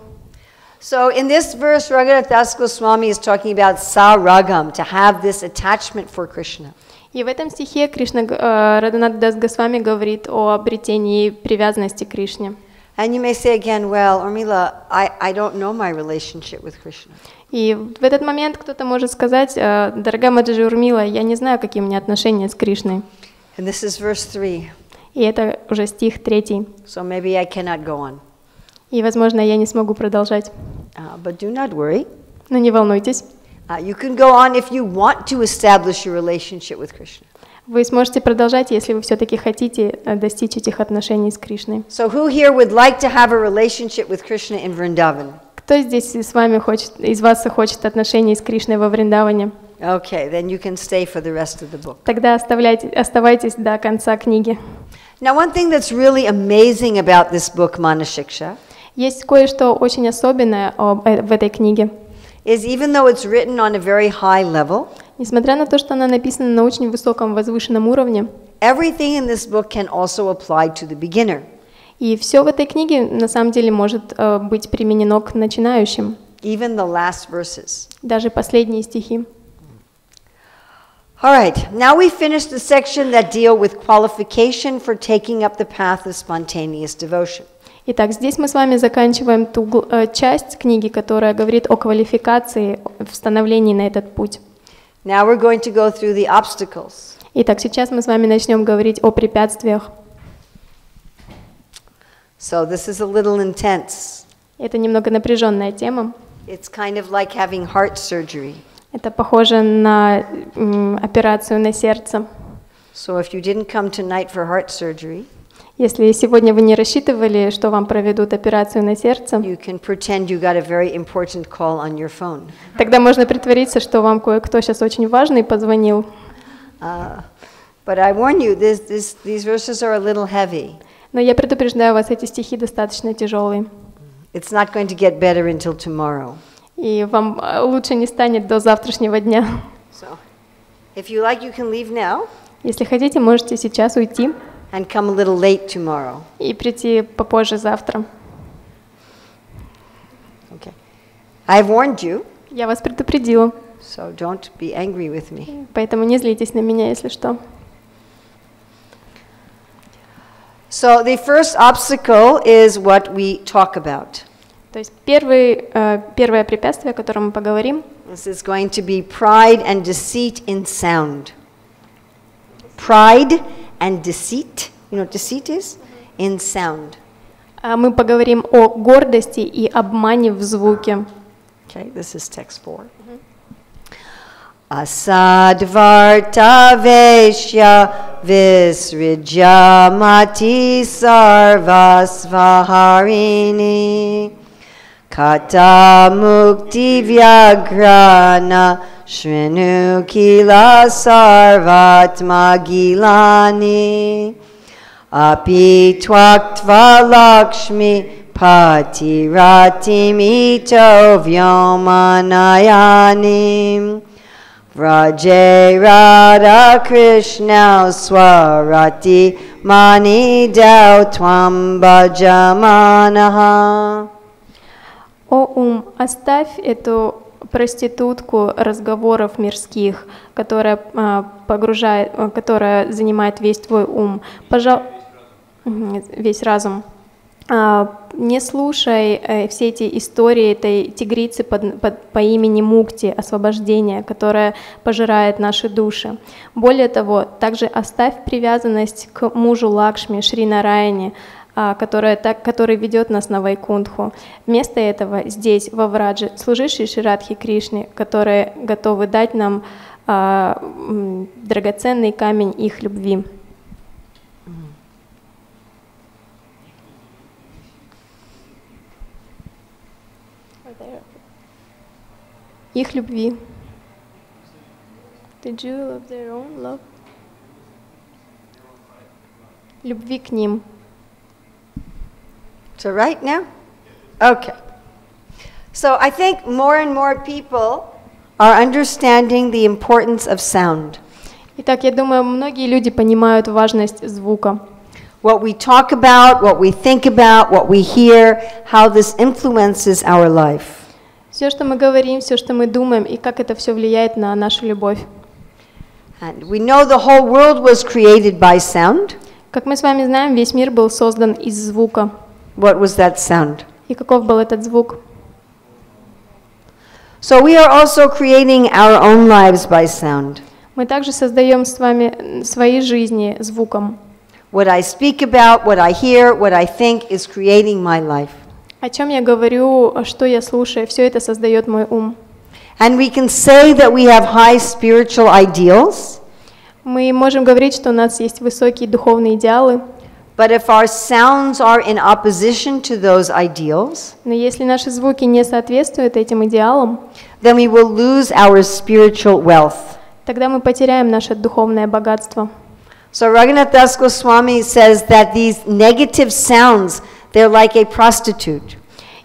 So in this verse, Raghunath Das Goswami is talking about saragam, to have this attachment for Krishna. И в этом стихе Рагхунат Дас Госвами говорит о обретении привязанности к Кришне. And you may say again, well, Urmila, I don't know my relationship with Krishna. И в этот момент кто-то может сказать, дорогая Маджи Урмила, я не знаю, какие у меня отношения с Кришной. And this is verse 3. И это уже стих 3. So maybe I cannot go on. И, возможно, я не смогу продолжать. But do not worry. Но не волнуйтесь. You can go on if you want to establish your relationship with Krishna. Вы сможете продолжать, если вы все-таки хотите достичь этих отношений с Кришной. So who here would like to have a relationship with Krishna in Vrindavan? Кто здесь из вас хочет отношений с Кришной во Вриндаване? Okay, then you can stay for the rest of the book. Тогда оставайтесь до конца книги. Now, one thing that's really amazing about this book, Manah-шикша, Есть кое-что очень особенное в этой книге. is even though it's written on a very high level, Несмотря на то, что она написана на очень высоком, возвышенном уровне, everything in this book can also apply to the beginner. и все в этой книге на самом деле может быть применено к начинающим, Even the last verses. даже последние стихи. All right, now we finished the section that deal with qualification for taking up the path of spontaneous devotion. Итак, здесь мы с вами заканчиваем ту часть книги, которая говорит о квалификации в становлении на этот путь. Now we're going to go through the obstacles. Итак, сейчас мы с вами начнем говорить о препятствиях. So this is a little intense. Это немного напряженная тема. It's kind of like having heart surgery. Это похоже на операцию на сердце. So if you didn't come tonight for heart surgery, Если сегодня вы не рассчитывали, что вам проведут операцию на сердце, you can pretend you got a very important call on your phone. тогда можно притвориться, что вам кое-кто сейчас очень важный позвонил. But I warn you, these verses are a little heavy. Но я предупреждаю вас, эти стихи достаточно тяжелые. It's not going to get better until tomorrow. И вам лучше не станет до завтрашнего дня. So, if you like, you can leave now Если хотите, можете сейчас уйти and come a little late tomorrow. и прийти попозже завтра. Okay. I've warned you, Я вас предупредила, so don't be angry with me. поэтому не злитесь на меня, если что. So the first obstacle is what we talk about. То есть первое препятствие, о котором мы поговорим, This is going to be pride and deceit in sound. Pride and deceit, you know what deceit is? In sound. мы поговорим о гордости и обмане в звуке. Okay, this is text 4. Asadvartaveshya visrijamati sarvasvaharini kata mukti vyagrana shrinu kila sarvatma gilani api tvaktva lakshmi patiratim ito vyomanayanim Vraje Radha Krishna Swarati Mani Dau Tvam Bhajamanaha. О ум, оставь эту проститутку разговоров мирских, которая которая занимает весь твой ум, весь разум. Не слушай все эти истории этой тигрицы по имени Мукти, освобождение, которая пожирает наши души. Более того, также оставь привязанность к мужу Лакшми, Шри Нараяне, который ведет нас на Вайкунтху. Вместо этого здесь, во Врадже, служи Шри Радхи Кришне, которые готовы дать нам драгоценный камень их любви. Их любви. The jewel of their own love. Любви к ним. So right now? Okay. So I think more and more people are understanding the importance of sound. Итак, я думаю, многие люди понимают важность звука. What we talk about, what we think about, what we hear, how this influences our life. Все, что мы говорим, все, что мы думаем, и как это все влияет на нашу любовь. And we know the whole world was created by sound. Как мы с вами знаем, весь мир был создан из звука. What was that sound? И каков был этот звук? So we are also creating our own lives by sound. Мы также создаем с вами свои жизни звуком. What I speak about, what I hear, what I think is creating my life. О чем я говорю, что я слушаю, все это создает мой ум. And we can say that we have high spiritual ideals. Мы можем говорить, что у нас есть высокие духовные идеалы. But if our sounds are in opposition to those ideals, Но если наши звуки не соответствуют этим идеалам, then we will lose our spiritual wealth. тогда мы потеряем наше духовное богатство. So Raghunath Das Goswami says that these negative sounds, they're like a prostitute.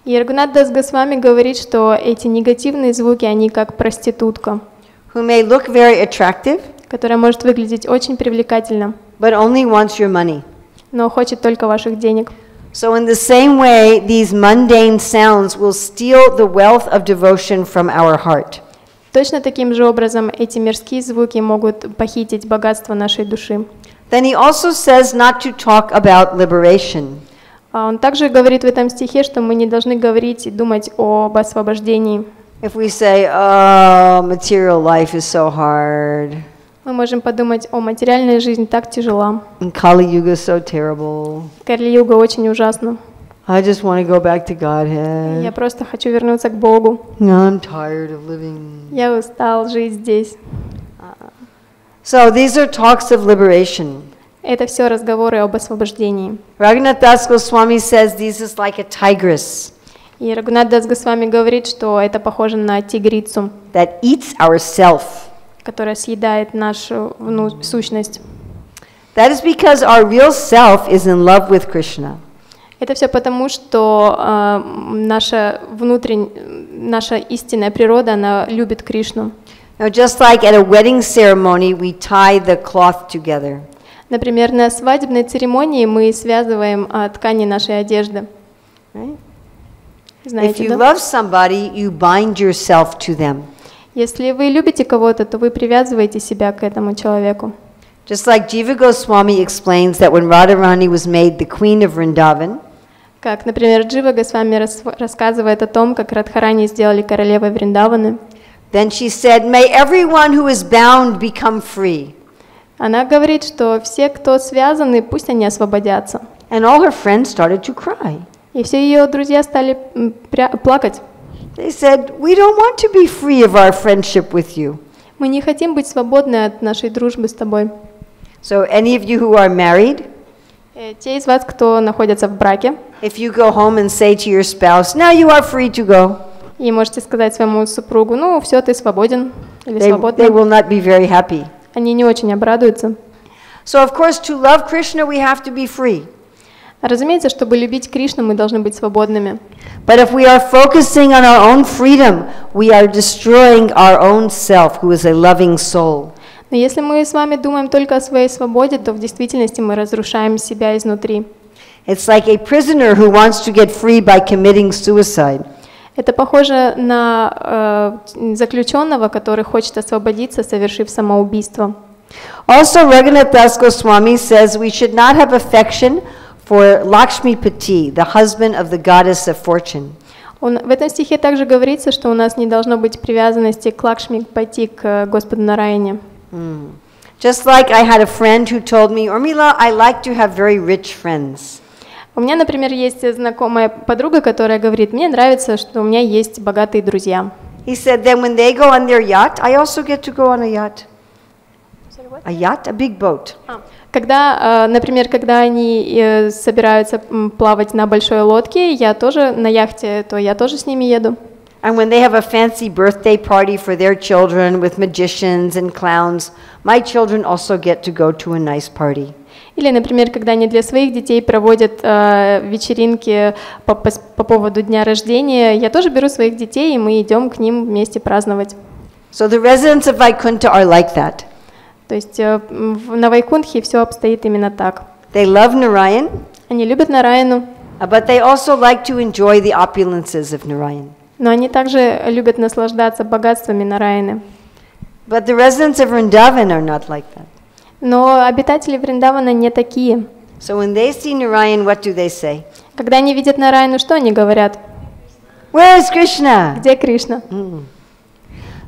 И Рагхунат Дас Госвами говорит, что эти негативные звуки, они как проститутка, Who may look very attractive, которая может выглядеть очень привлекательно, but only wants your money. но хочет только ваших денег. So in the same way, these mundane sounds will steal the wealth of devotion from our heart. Точно таким же образом эти мирские звуки могут похитить богатство нашей души. Then he also says not to talk about liberation. Он также говорит в этом стихе, что мы не должны говорить и думать об освобождении. If we say, oh, material life is so hard. Мы можем подумать, о, материальная жизнь так тяжела. And Kali Yuga is so terrible. Кали-юга очень ужасно. I just want to go back to Godhead. Я просто хочу вернуться к Богу. I'm tired of living. Я устал жить здесь. So these are talks of liberation. Это все разговоры об освобождении. Raghunath Das Goswami says this is like a tigress И Рагхунат Дас Госвами говорит, что это похоже на тигрицу, that eats our self. которая съедает нашу сущность. That is because our real self is in love with Krishna. Это все потому, что наша истинная природа, она любит Кришну. Now, just like at a wedding ceremony, we tie the cloth together. Например, на свадебной церемонии мы связываем ткани нашей одежды. Right? If Знаете, you да? love somebody, you bind yourself to them. Если вы любите кого-то, то вы привязываете себя к этому человеку. Just like Jiva Goswami explains that when Radharani was made the queen of Vrindavan, Как, например, Джива Госвами рассказывает о том, как Радхарани сделали королевой Вриндаваны. then she said, may everyone who is bound become free. Она говорит, что все, кто связаны, пусть они освободятся. And all her friends started to cry. И все ее друзья стали плакать. They said, we don't want to be free of our friendship with you. Мы не хотим быть свободны от нашей дружбы с тобой. So any of you who are married, Те из вас, кто находится в браке, if you go home and say to your spouse, now you are free to go, и можете сказать своему супругу, ну, все, ты свободен или they свободна, will not be very happy. они не очень обрадуются. So of course, to love Krishna, we have to be free. Разумеется, чтобы любить Кришну, мы должны быть свободными. But if we are focusing on our own freedom, we are destroying our own self, who is a loving soul. Но если мы с вами думаем только о своей свободе, то в действительности мы разрушаем себя изнутри. It's like a prisoner who wants to get free by committing suicide. Это похоже на заключенного, который хочет освободиться, совершив самоубийство. Also, Raghunath Das Goswami says we should not have affection for Lakshmipati, the husband of the goddess of fortune. В этом стихе также говорится, что у нас не должно быть привязанности к Лакшмипати, к Господу Нараяне. Just like I had a friend who told me, Urmila, I like to have very rich friends. У меня, например, есть знакомая подруга, которая говорит, мне нравится, что у меня есть богатые друзья. He said, then when they go on their yacht, I also get to go on a yacht. A yacht, a big boat. Когда, например, когда они собираются плавать на большой лодке, я тоже на яхте, то я тоже с ними еду. And when they have a fancy birthday party for their children with magicians and clowns, my children also get to go to a nice party. Или, например, когда они для своих детей проводят вечеринки по поводу дня рождения, я тоже беру своих детей, и мы идем к ним вместе праздновать. So the residents of Vaikuntha are like that. То есть на Вайкунтхе все обстоит именно так. They love Narayan, Они любят Нараяну, but they also like to enjoy the opulences of Narayan. но они также любят наслаждаться богатствами Нараяны. But the residents of Vrindavan are not like that. Но обитатели Вриндавана не такие. So when they see Narayan, what do they say? Когда они видят Нараяну, что они говорят? Where is Krishna? Где Кришна?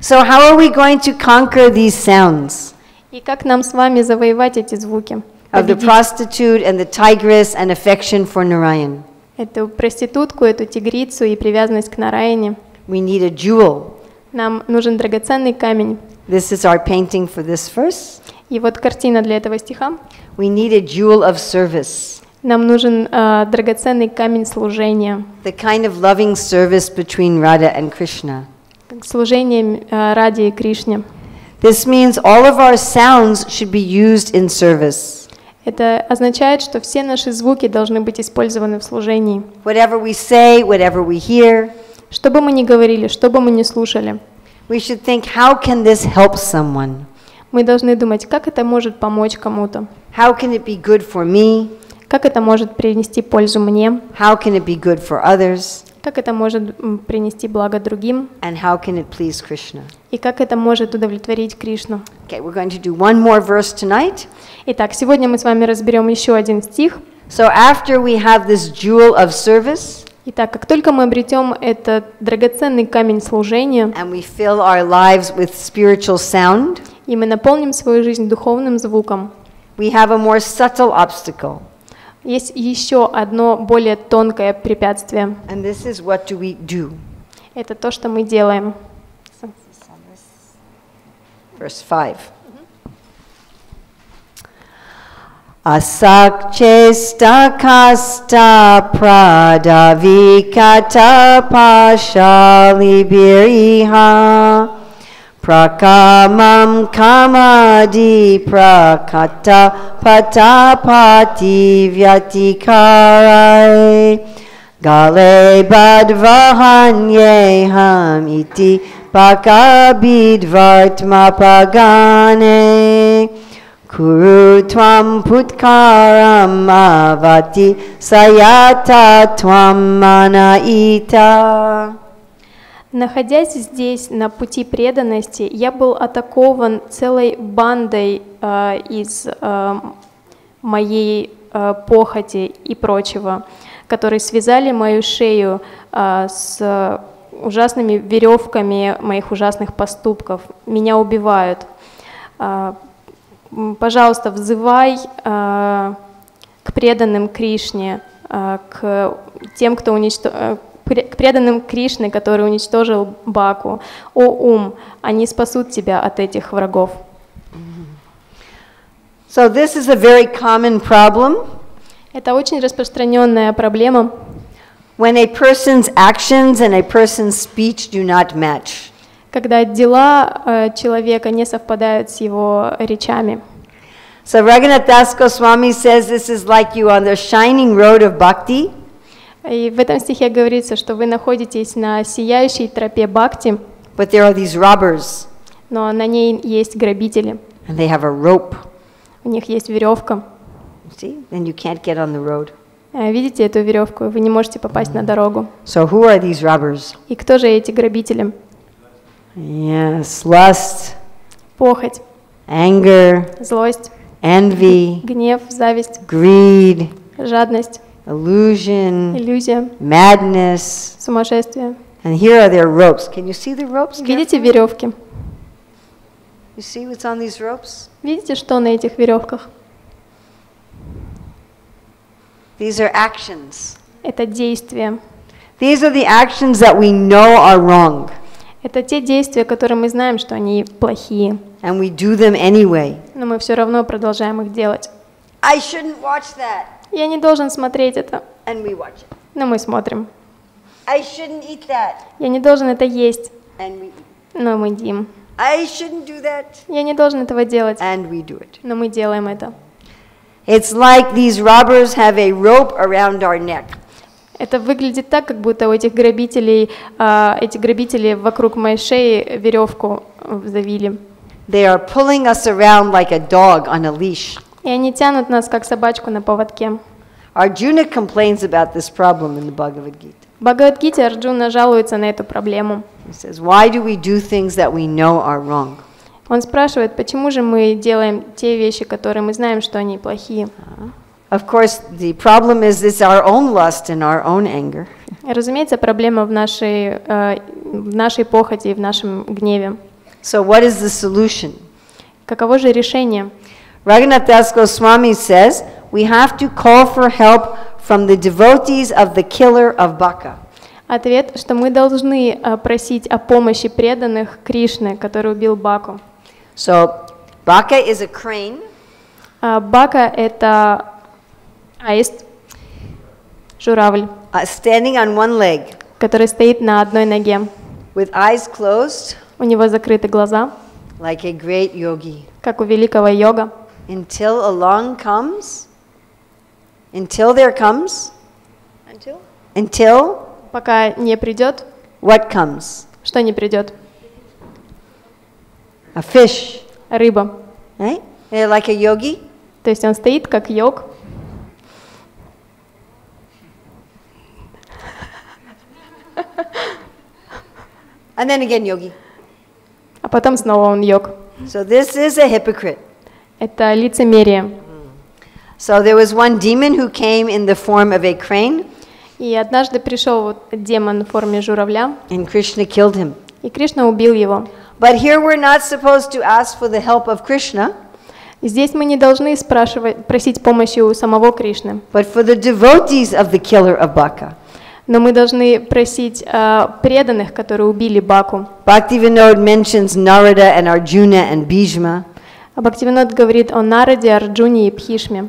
So how are we going to conquer these sounds? И как нам с вами завоевать эти звуки? Of the prostitute and the tigress and affection for Narayan. Эту проститутку, эту тигрицу и привязанность к Нараяне. We need a jewel. Нам нужен драгоценный камень. This is our painting for this verse. И вот картина для этого стиха. We need a jewel of service. Нам нужен драгоценный камень служения. The kind of loving service between Radha and Krishna. Служение Раде и Кришне. This means all of our sounds should be used in service. Это означает, что все наши звуки должны быть использованы в служении. Whatever we say, whatever we hear, Что бы мы ни говорили, что бы мы ни слушали, we should think, how can this help someone? мы должны думать, как это может помочь кому-то, How can it be good for me? как это может принести пользу мне, How can it be good for others? как это может принести благо другим, And how can it please Krishna? и как это может удовлетворить Кришну. Okay, we're going to do one more verse tonight. Итак, сегодня мы с вами разберем еще один стих. So after we have this jewel of service, Итак, как только мы обретем этот драгоценный камень служения, and we fill our lives with spiritual sound, и мы наполним свою жизнь духовным звуком, we have a more subtle obstacle. есть еще одно более тонкое препятствие. And this is what do we do? Это то, что мы делаем. Verse 5. Asakchesta kasta pradavikata pashali biriha prakamam kamadi prakata patapati vyatikarai gale badvahanyeham iti pakabidvartmapagane Kuru tvam putkaram avati sayata tvam manaita. Находясь здесь на пути преданности, я был атакован целой бандой из моей похоти и прочего, которые связали мою шею с ужасными веревками моих ужасных поступков. Меня убивают. Пожалуйста, взывай к преданным Кришне, к тем, кто к преданным Кришне, который уничтожил Баку. О ум, они спасут тебя от этих врагов. So this is a very common problem. Это очень распространенная проблема. When a person's actions and a person's speech do not match. Когда дела человека не совпадают с его речами. So Raghunath Das Goswami says this is like you on the shining road of bhakti. И в этом стихе говорится, что вы находитесь на сияющей тропе бхакти, But there are these robbers, но на ней есть грабители. and they have a rope. У них есть веревка. See? Then you can't get on the road. Видите эту веревку? Вы не можете попасть на дорогу. So who are these robbers? И кто же эти грабители? Yes, lust, Похоть, anger, злость, envy, гнев, зависть, greed, жадность, illusion, иллюзия, madness. сумасшествие. And here are their ropes. Can you see the ropes? Видите carefully? веревки? You see what's on these ropes? Видите, что на этих веревках? These are actions. Это действия. These are the actions that we know are wrong. Это те действия, которые мы знаем, что они плохие, And we do them anyway. но мы все равно продолжаем их делать. I shouldn't watch that. Я не должен смотреть это, And we watch it. но мы смотрим. I shouldn't eat that. Я не должен это есть, And we eat. но мы едим. I shouldn't do that. Я не должен этого делать, And we do it. но мы делаем это. It's like these robbers have a rope around our neck. Это выглядит так, как будто у этих грабителей, эти грабители вокруг моей шеи веревку завили. They are pulling us around like a dog on a leash. И они тянут нас, как собачку на поводке. Arjuna complains about this problem in the Bhagavad Gita. В Бхагавад-гите Арджуна жалуется на эту проблему. He says, why do we do things that we know are wrong? Он спрашивает, почему же мы делаем те вещи, которые мы знаем, что они плохие. Of course, the problem is it's our own lust and our own anger. Разумеется, проблема в нашей похоти и в нашем гневе. So what is the solution? Каково же решение? Raghunath Das Goswami says, we have to call for help from the devotees of the killer of Baka. Ответ, что мы должны просить о помощи преданных Кришны, который убил Баку. So, Baka is a crane. Бака — это аист, журавль, Standing on one leg, который стоит на одной ноге. with eyes closed, У него закрыты глаза, like a great yogi. как у великого йога. Until along comes, until there comes, until Пока не придет, what comes? что не придет? A fish, Рыба. right? Like a yogi. То есть он стоит как йог. And then again yogi. А потом снова он йог. So this is a hypocrite. Это лицемерие. So there was one demon who came in the form of a crane, И однажды пришел вот демон в форме журавля, and Krishna killed him. и Кришна убил его. But here we're not supposed to ask for the help of Krishna, И здесь мы не должны просить помощи у самого Кришны, but for the devotees of the killer of Baka. но мы должны просить преданных, которые убили Баку. Bhaktivinoda mentions Narada and Arjuna and Bhishma, А Бхактивинод говорит о Нараде, Арджуне и Бхишме.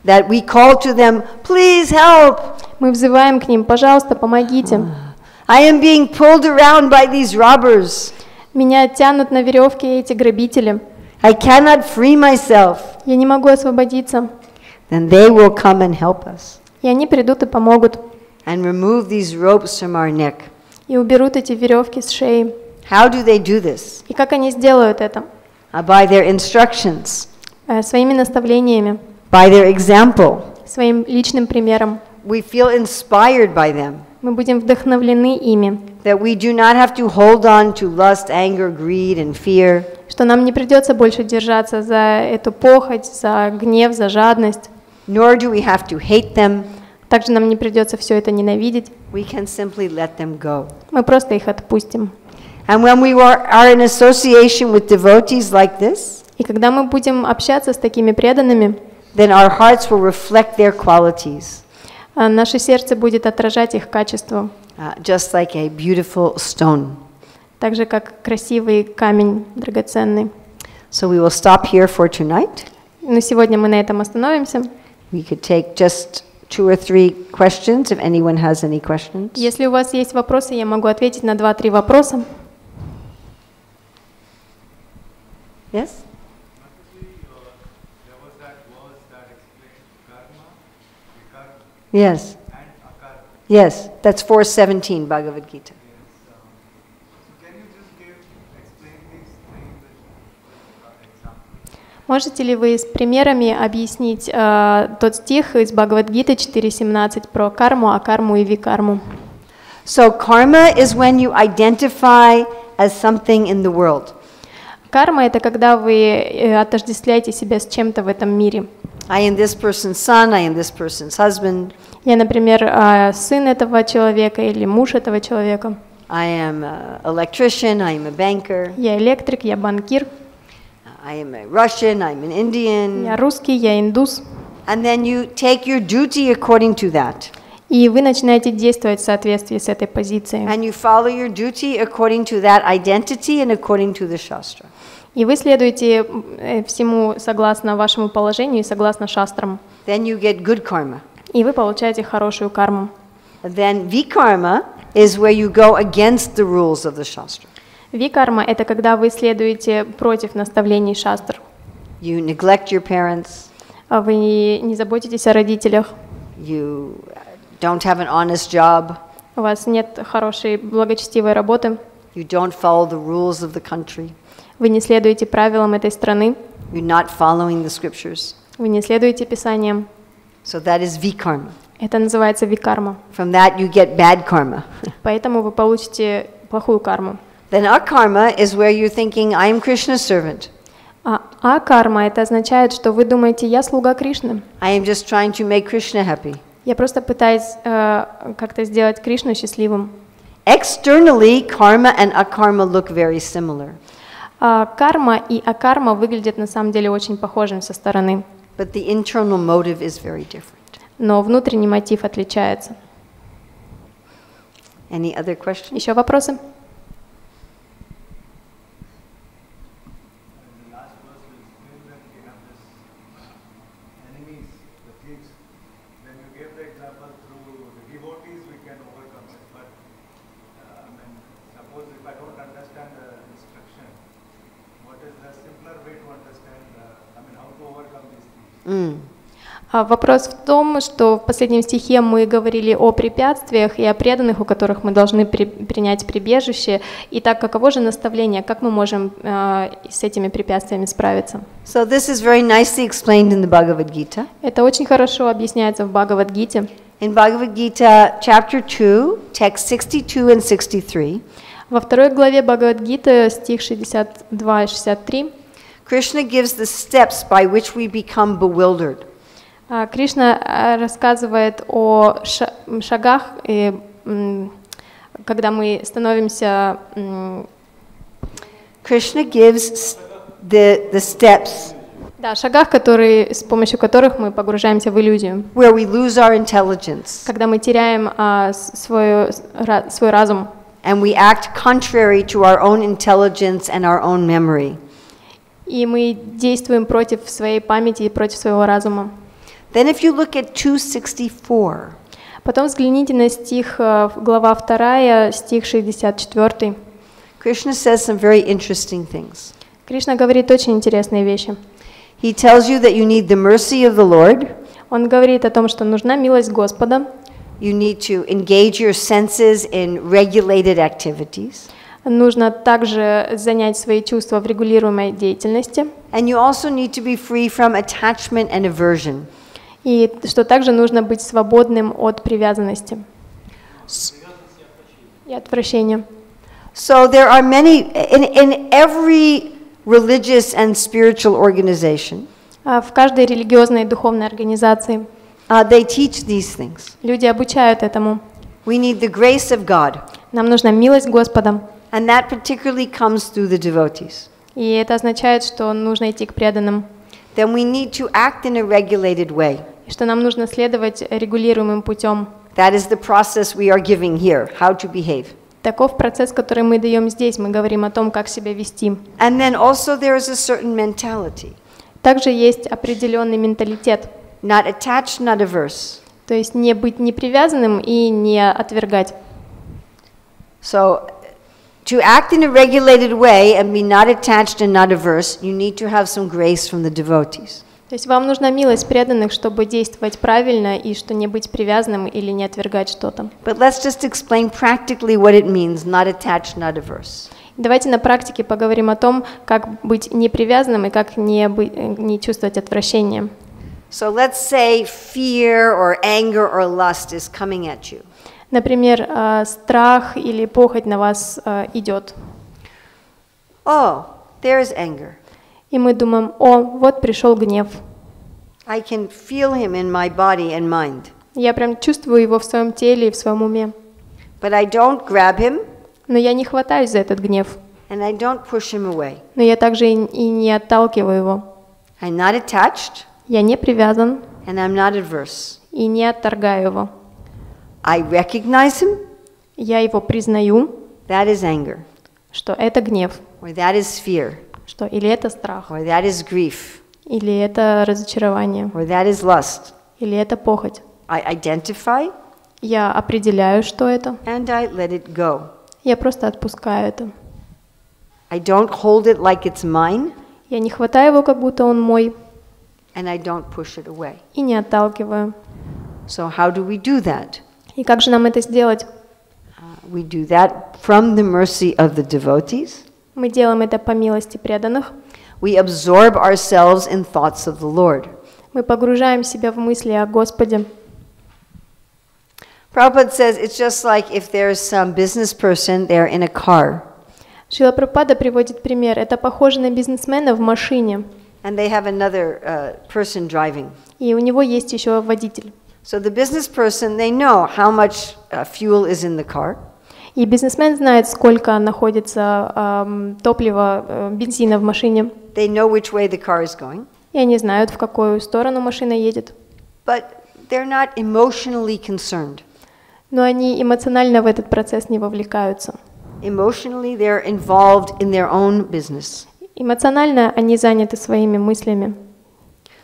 that we call to them, please help. Мы взываем к ним, пожалуйста, помогите. I am being pulled around by these robbers. Меня тянут на веревке эти грабители. I cannot free myself. Я не могу освободиться. Then they will come and help us И они придут и помогут, and remove these ropes from our neck. и уберут эти веревки с шеи. How do they do this? И как они сделают это? By their instructions, Своими наставлениями, by their example. своим личным примером. We feel inspired by them, Мы будем вдохновлены ими, that we do not have to hold on to lust, anger, greed, and fear, что нам не придется больше держаться за эту похоть, за гнев, за жадность. nor do we have to hate them. Также нам не придется все это ненавидеть. We can simply let them go. Мы просто их отпустим. And when we are in association with devotees like this, И когда мы будем общаться с такими преданными, then our hearts will reflect their qualities, наше сердце будет отражать их качество, just like a beautiful stone. так же, как красивый камень драгоценный. So we will stop here for tonight. Но сегодня мы на этом остановимся. We could take just 2 or 3 questions if anyone has any questions. Если у вас есть вопросы, я могу ответить на 2-3 вопроса. Yes? Yes. Yes, that's 4:17 Bhagavad Gita. Можете ли вы с примерами объяснить тот стих из Бхагавад-гиты 4.17 про карму, акарму и викарму? So karma is when you identify as something in the world. Карма — это когда вы отождествляете себя с чем-то в этом мире. I am this person's son, I am this person's husband. Я, например, сын этого человека или муж этого человека. I am an electrician, I am a banker. Я электрик, я банкир. I am a Russian, I'm an Indian. Я русский, я индус. And then you take your duty according to that. И вы начинаете действовать в соответствии с этой позицией. And you follow your duty according to that identity and according to the Shastra. И вы следуете всему согласно вашему положению и согласно шастрам. Then you get good karma. И вы получаете хорошую карму. Then vikarma is where you go against the rules of the Shastra. Викарма — это когда вы следуете против наставлений шастр. You neglect your parents. Вы не заботитесь о родителях. You don't have an honest job. У вас нет хорошей, благочестивой работы. You don't follow the rules of the country. Вы не следуете правилам этой страны. You're not following the scriptures. Вы не следуете писаниям. So that is vikarma. Это называется викарма. From that you get bad karma. Поэтому вы получите плохую карму. Then akarma is where you're thinking, I am Krishna's servant. А карма — это означает, что вы думаете, я слуга Кришны. I am just trying to make Krishna happy. Я просто пытаюсь как-то сделать Кришну счастливым. Externally, karma and akarma look very similar. Карма и акарма выглядят на самом деле очень похожим со стороны. But the internal motive is very different. Но внутренний мотив отличается. Any other questions? Еще вопросы? Вопрос в том, что в последнем стихе мы говорили о препятствиях и о преданных, у которых мы должны принять прибежище. И так, каково же наставление, как мы можем с этими препятствиями справиться? So this is very nicely explained in the Bhagavad Gita. Это очень хорошо объясняется в Бхагавад-гите. In Bhagavad Gita, chapter 2, text 62 and 63, во второй главе Бхагавад-гиты, стих 62 и 63, Krishna gives the steps by which we become bewildered. Кришна рассказывает о шагах, когда мы становимся... Krishna gives the steps. Да, шагах, с помощью которых мы погружаемся в иллюзию. Where we lose our intelligence. Когда мы теряем свой разум. And we act contrary to our own intelligence and our own memory. И мы действуем против своей памяти и против своего разума. Then if you look at 264. Потом взгляните на стих, глава 2, стих 64. Krishna says some very interesting things. Кришна говорит очень интересные вещи. He tells you that you need the mercy of the Lord. Он говорит о том, что нужна милость Господа. You need to engage your senses in regulated activities. Нужно также занять свои чувства в регулируемой деятельности. And you also need to be free from attachment and aversion. И что также нужно быть свободным от привязанности и отвращения. So there are many in every religious and spiritual organization. В каждой религиозной и духовной организации they teach these things. Люди обучают этому. We need the grace of God. Нам нужна милость Господа. And that particularly comes through the devotees. И это означает, что нужно идти к преданным. Then we need to act in a regulated way. И что нам нужно следовать регулируемым путем. That is the process we are giving here, how to behave. Таков процесс, который мы даем здесь. Мы говорим о том, как себя вести. And then also there is a certain mentality. Также есть определенный менталитет. Not attached, not averse. То есть не быть не привязанным и не отвергать. So to act in a regulated way and be not attached and not averse, you need to have some grace from the devotees. То есть вам нужна милость преданных, чтобы действовать правильно и что не быть привязанным или не отвергать что-то. But let's just explain practically what it means, not attached, not averse. Давайте на практике поговорим о том, как быть не привязанным и как не чувствовать отвращения. So let's say fear or anger or lust is coming at you. Например, страх или похоть на вас идет. Oh, there is anger. И мы думаем, о, вот пришел гнев. I can feel him in my body and mind. Я прям чувствую его в своем теле и в своем уме. But I don't grab him. Но я не хватаюсь за этот гнев. And I don't push him away. Но я также и не отталкиваю его. I'm not attached. Я не привязан. And I'm not adverse. И не отторгаю его. I recognize him. Я его признаю. That is anger. Что это гнев. Or that is fear. Что или это страх. Or that is grief. Или это разочарование. Or that is lust. Или это похоть. I identify. Я определяю, что это. And I let it go. Я просто отпускаю это. I don't hold it like it's mine. Я не хватаю его, как будто он мой. And I don't push it away. И не отталкиваю. So how do we do that? И как же нам это сделать? We do that from the mercy of the devotees. Мы делаем это по милости преданных. We absorb ourselves in thoughts of the Lord. Мы погружаем себя в мысли о Господе. Prabhupada says it's just like if there's some business person, they're in a car. Шрила Прабхупада приводит пример. Это похоже на бизнесмена в машине. And they have another person driving. И у него есть еще водитель. So the business person, they know how much fuel is in the car. И бизнесмен знает, сколько находится топлива, бензина в машине. They know which way the car is going. И они знают, в какую сторону машина едет. But they're not emotionally concerned. Но они эмоционально в этот процесс не вовлекаются. Emotionally, they're involved in their own business. Эмоционально они заняты своими мыслями.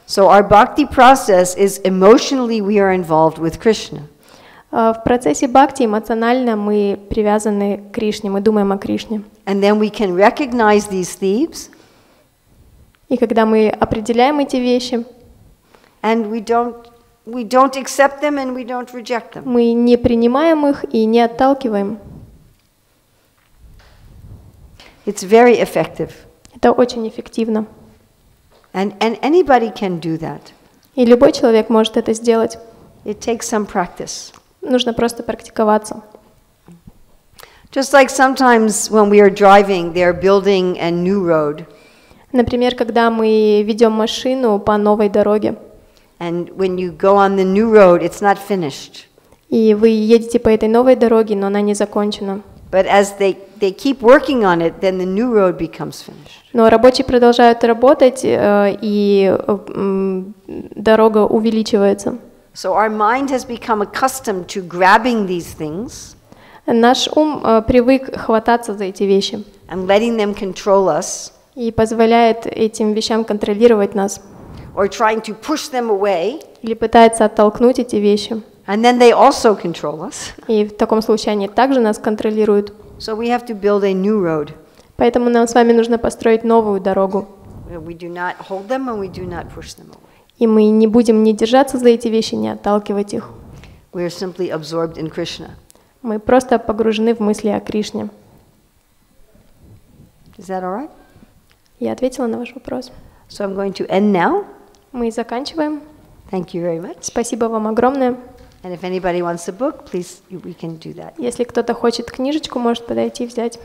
So our bhakti process is emotionally we are involved with Krishna. В процессе бхакти эмоционально мы привязаны к Кришне, мы думаем о Кришне. And then we can recognize these thieves. И когда мы определяем эти вещи, And we don't accept them and we don't reject them. мы не принимаем их и не отталкиваем. It's very effective. Это очень эффективно. And anybody can do that. И любой человек может это сделать. It takes some practice. Нужно просто практиковаться. Just like sometimes when we are driving, they're building a new road. Например, когда мы ведем машину по новой дороге, And when you go on the new road, it's not finished. и вы едете по этой новой дороге, но она не закончена. But as they keep working on it, then the new road becomes finished. Но рабочие продолжают работать, и дорога увеличивается. So our mind has become accustomed to grabbing these things Наш ум привык хвататься за эти вещи and letting them control us, и позволяет этим вещам контролировать нас, or trying to push them away, или пытается оттолкнуть эти вещи. and then they also control us. И в таком случае они также нас контролируют. So we have to build a new road. Поэтому нам с вами нужно построить новую дорогу. We do not hold them and we do not push them away. И мы не будем ни держаться за эти вещи, ни отталкивать их. We are simply absorbed in Krishna. Мы просто погружены в мысли о Кришне. Is that all right? Я ответила на ваш вопрос. So I'm going to end now. Мы заканчиваем. Thank you very much. Спасибо вам огромное. And if anybody wants a book, please, we can do that. Если кто-то хочет книжечку, может подойти и взять.